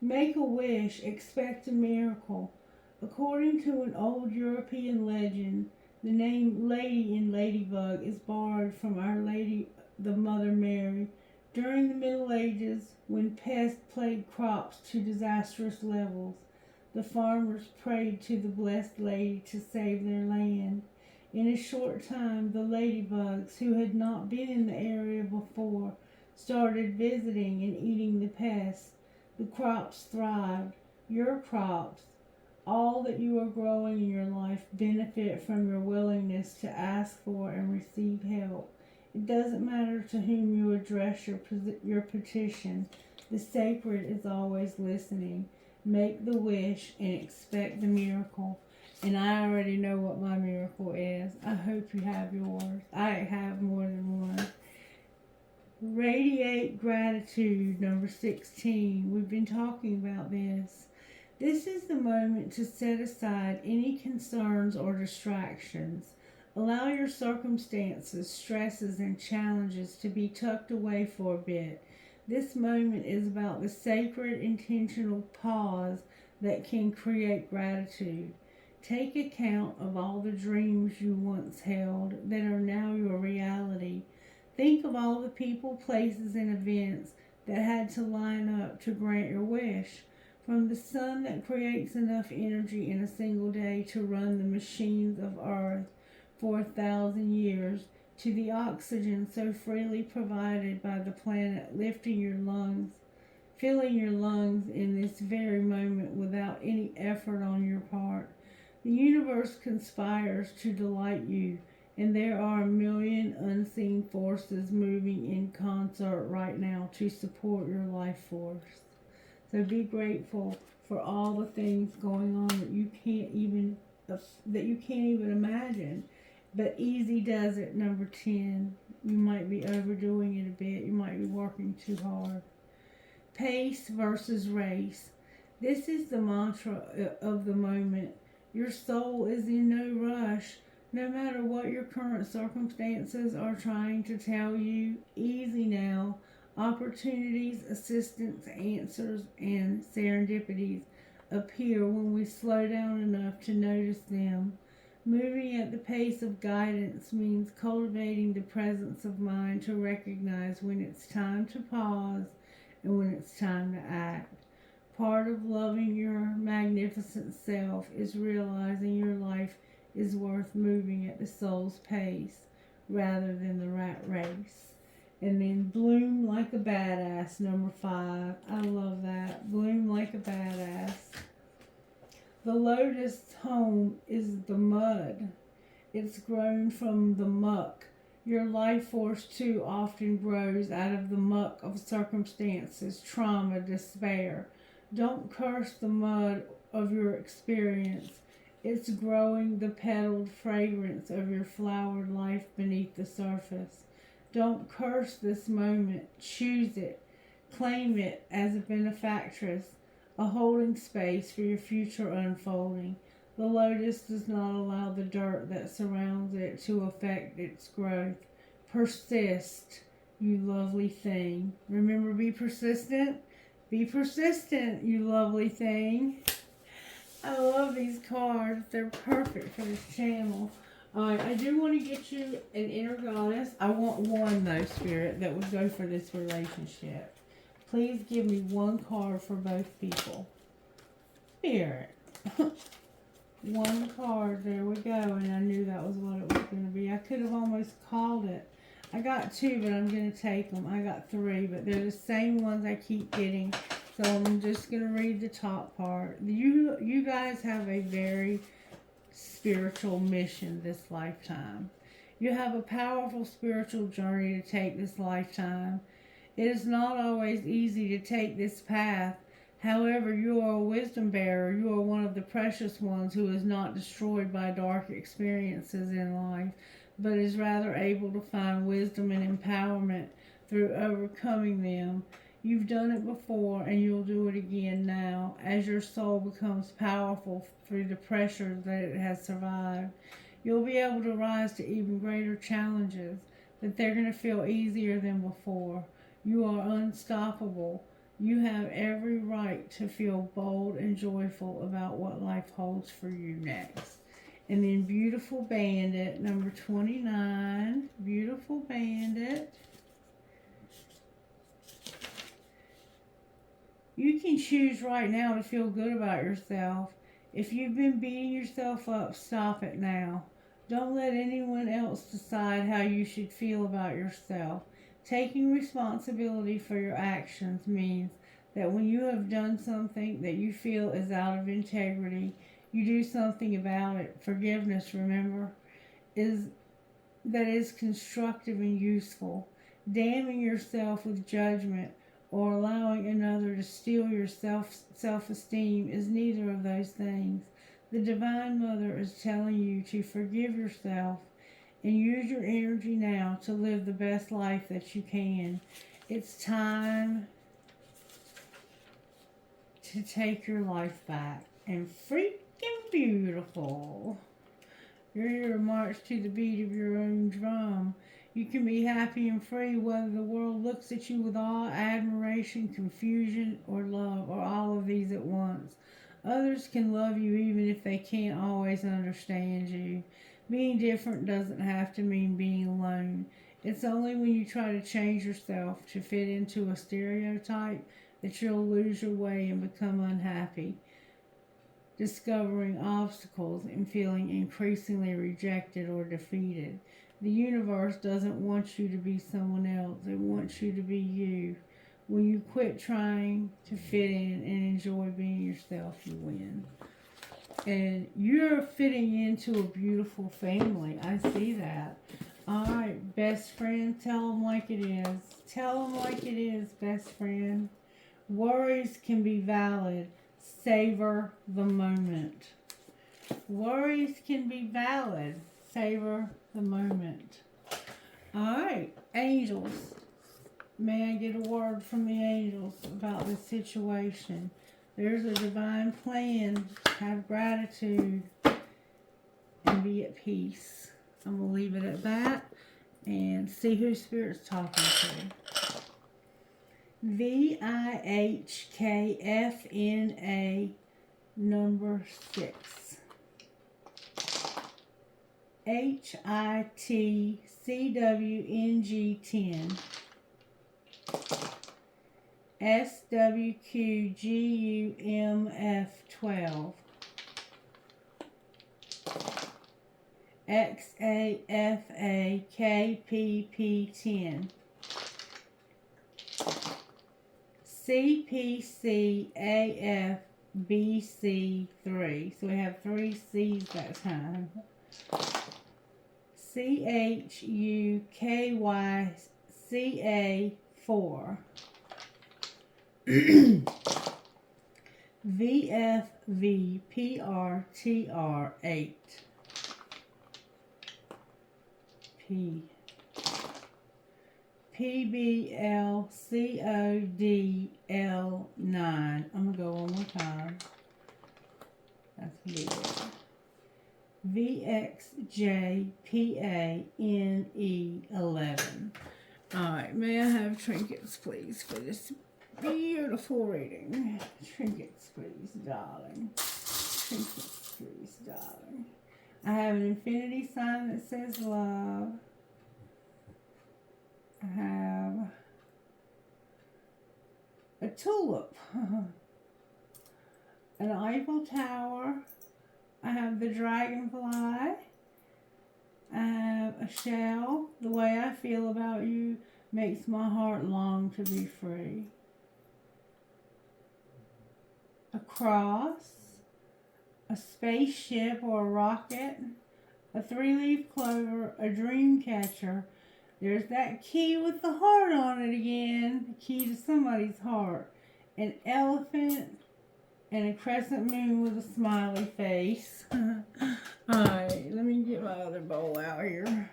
Make a wish, expect a miracle. According to an old European legend, the name Lady in Ladybug is borrowed from Our Lady, the Mother Mary. During the Middle Ages, when pests plagued crops to disastrous levels, the farmers prayed to the Blessed Lady to save their land. In a short time, the ladybugs, who had not been in the area before, started visiting and eating the pests. The crops thrived. Your crops, all that you are growing in your life, benefit from your willingness to ask for and receive help. It doesn't matter to whom you address your petition. The sacred is always listening. Make the wish and expect the miracle. And I already know what my miracle is. I hope you have yours. I have more than one. Radiate gratitude, number 16. We've been talking about this. This is the moment to set aside any concerns or distractions. Allow your circumstances, stresses, and challenges to be tucked away for a bit. This moment is about the sacred, intentional pause that can create gratitude. Take account of all the dreams you once held that are now your reality. Think of all the people, places, and events that had to line up to grant your wish. From the sun that creates enough energy in a single day to run the machines of Earth for 1,000 years, to the oxygen so freely provided by the planet lifting your lungs, filling your lungs in this very moment without any effort on your part. The universe conspires to delight you, and there are a million unseen forces moving in concert right now to support your life force. So be grateful for all the things going on that you can't even imagine. But easy does it, number 10. You might be overdoing it a bit. You might be working too hard. Pace versus race. This is the mantra of the moment. Your soul is in no rush. No matter what your current circumstances are trying to tell you, easy now. Opportunities, assistance, answers, and serendipities appear when we slow down enough to notice them. Moving at the pace of guidance means cultivating the presence of mind to recognize when it's time to pause and when it's time to act. Part of loving your magnificent self is realizing your life is worth moving at the soul's pace rather than the rat race. And then bloom like a badass, number 5. I love that. Bloom like a badass. The lotus home is the mud. It's grown from the muck. Your life force too often grows out of the muck of circumstances, trauma, despair. Don't curse the mud of your experience. It's growing the petaled fragrance of your flowered life beneath the surface. Don't curse this moment. Choose it. Claim it as a benefactress, a holding space for your future unfolding. The lotus does not allow the dirt that surrounds it to affect its growth. Persist, you lovely thing. Remember, be persistent. Be persistent, you lovely thing. I love these cards. They're perfect for this channel. I do want to get you an inner goddess. I want one, though, Spirit, that would go for this relationship. Please give me one card for both people. Spirit. One card. There we go. And I knew that was what it was going to be. I could have almost called it. I got 2, but I'm going to take them. I got 3, but they're the same ones I keep getting. So I'm just going to read the top part. You guys have a very spiritual mission this lifetime. You have a powerful spiritual journey to take this lifetime. It is not always easy to take this path. However, you are a wisdom bearer. You are one of the precious ones who is not destroyed by dark experiences in life, but is rather able to find wisdom and empowerment through overcoming them. You've done it before, and you'll do it again now, as your soul becomes powerful through the pressure that it has survived. You'll be able to rise to even greater challenges, but they're going to feel easier than before. You are unstoppable. You have every right to feel bold and joyful about what life holds for you next. And then Beautiful Bandit, number 29. Beautiful Bandit. You can choose right now to feel good about yourself. If you've been beating yourself up, stop it now. Don't let anyone else decide how you should feel about yourself. Taking responsibility for your actions means that when you have done something that you feel is out of integrity, you do something about it. Forgiveness, remember, is constructive and useful. Damning yourself with judgment or allowing another to steal your self-esteem is neither of those things. The Divine Mother is telling you to forgive yourself and use your energy now to live the best life that you can. It's time to take your life back. And freaking beautiful. You're here to march to the beat of your own drum. You can be happy and free whether the world looks at you with awe, admiration, confusion, or love, or all of these at once. Others can love you even if they can't always understand you. Being different doesn't have to mean being alone. It's only when you try to change yourself to fit into a stereotype that you'll lose your way and become unhappy, discovering obstacles and feeling increasingly rejected or defeated. The universe doesn't want you to be someone else. It wants you to be you. When you quit trying to fit in and enjoy being yourself, you win. And you're fitting into a beautiful family. I see that. All right, best friend, tell them like it is. Tell them like it is, best friend. Worries can be valid. Savor the moment. Worries can be valid. Savor the moment. All right, angels. May I get a word from the angels about this situation? There's a divine plan. Have gratitude and be at peace. I'm going to leave it at that and see who Spirit's talking to. VIHKFNA number 6. HITCWNG 10. SWQGUMF 12. XAFAKPP 10. CPCAFBC 3. So we have 3 C's that time. CHUKYCA 4. VFVPRTR 8. P. PBLCODL 9. I'm going to go one more time. That's weird. VXJPANE 11. Alright, may I have trinkets, please, for this beautiful reading? Trinkets, please, darling. Trinkets, please, darling. I have an infinity sign that says love. I have a tulip, an Eiffel Tower. I have the dragonfly. I have a shell. The way I feel about you makes my heart long to be free. A cross, a spaceship or a rocket, a 3-leaf clover, a dream catcher. There's that key with the heart on it again, the key to somebody's heart. An elephant and a crescent moon with a smiley face. Alright, let me get my other bowl out here.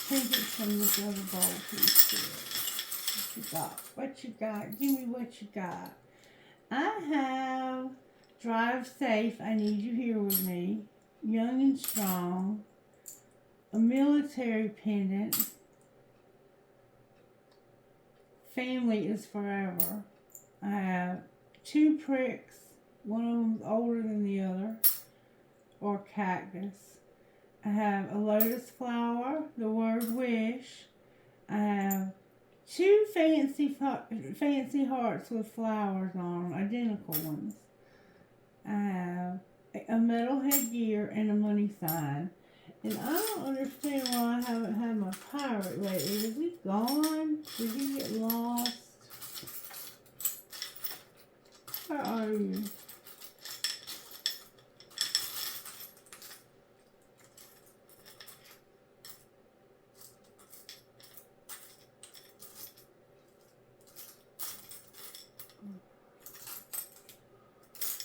Take it from this other bowl piece here. What you got? What you got? Give me what you got. I have Drive Safe, I Need You Here With Me, Young and Strong, a military pendant, Family is Forever. I have 2 pricks, one of them's older than the other, or cactus. I have a lotus flower, the word wish. I have 2 fancy hearts with flowers on them, identical ones. I have a metal headgear and a money sign. And I don't understand why I haven't had my pirate lately. Is he gone? Did he get lost? Where are you?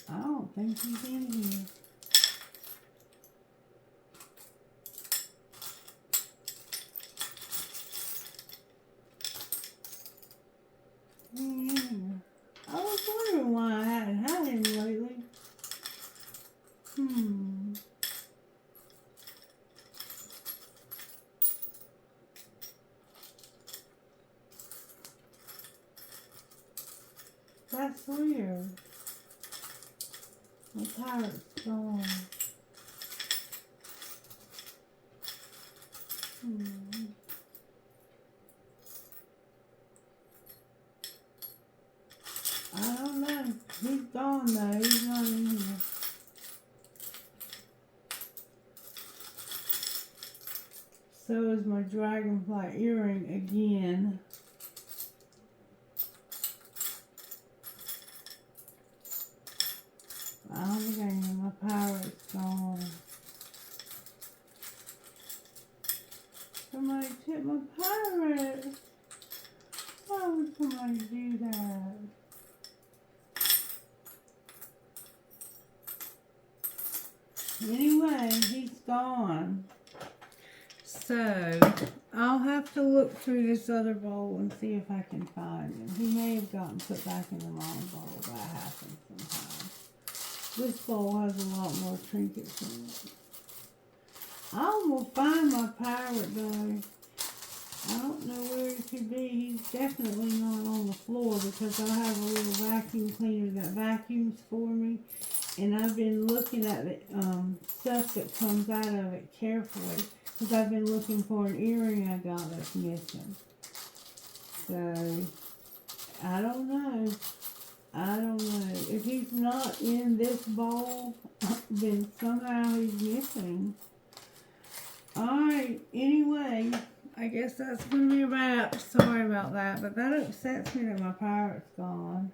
I don't think he's in here. I was wondering why I hadn't had him lately. That's weird. My pirate's gone. I don't know. He's gone though. He's not in here. So is my dragonfly earring again. Oh, dang, my pirate's gone. Somebody took my pirate. Why would somebody do that? Anyway, he's gone. So, I'll have to look through this other bowl and see if I can find him. He may have gotten put back in the wrong bowl. That happens sometimes. This bowl has a lot more trinkets in it. I will find my pirate though. I don't know where he could be. He's definitely not on the floor because I have a little vacuum cleaner that vacuums for me. And I've been looking at the stuff that comes out of it carefully because I've been looking for an earring I got that's missing. So, I don't know. I don't know. If he's not in this bowl, then somehow he's missing. Alright, anyway, I guess that's going to be a wrap. Sorry about that, but that upsets me that my pirate's gone.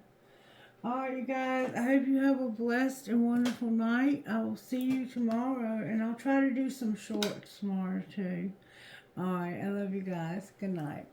Alright, you guys, I hope you have a blessed and wonderful night. I will see you tomorrow, and I'll try to do some shorts tomorrow, too. Alright, I love you guys. Good night.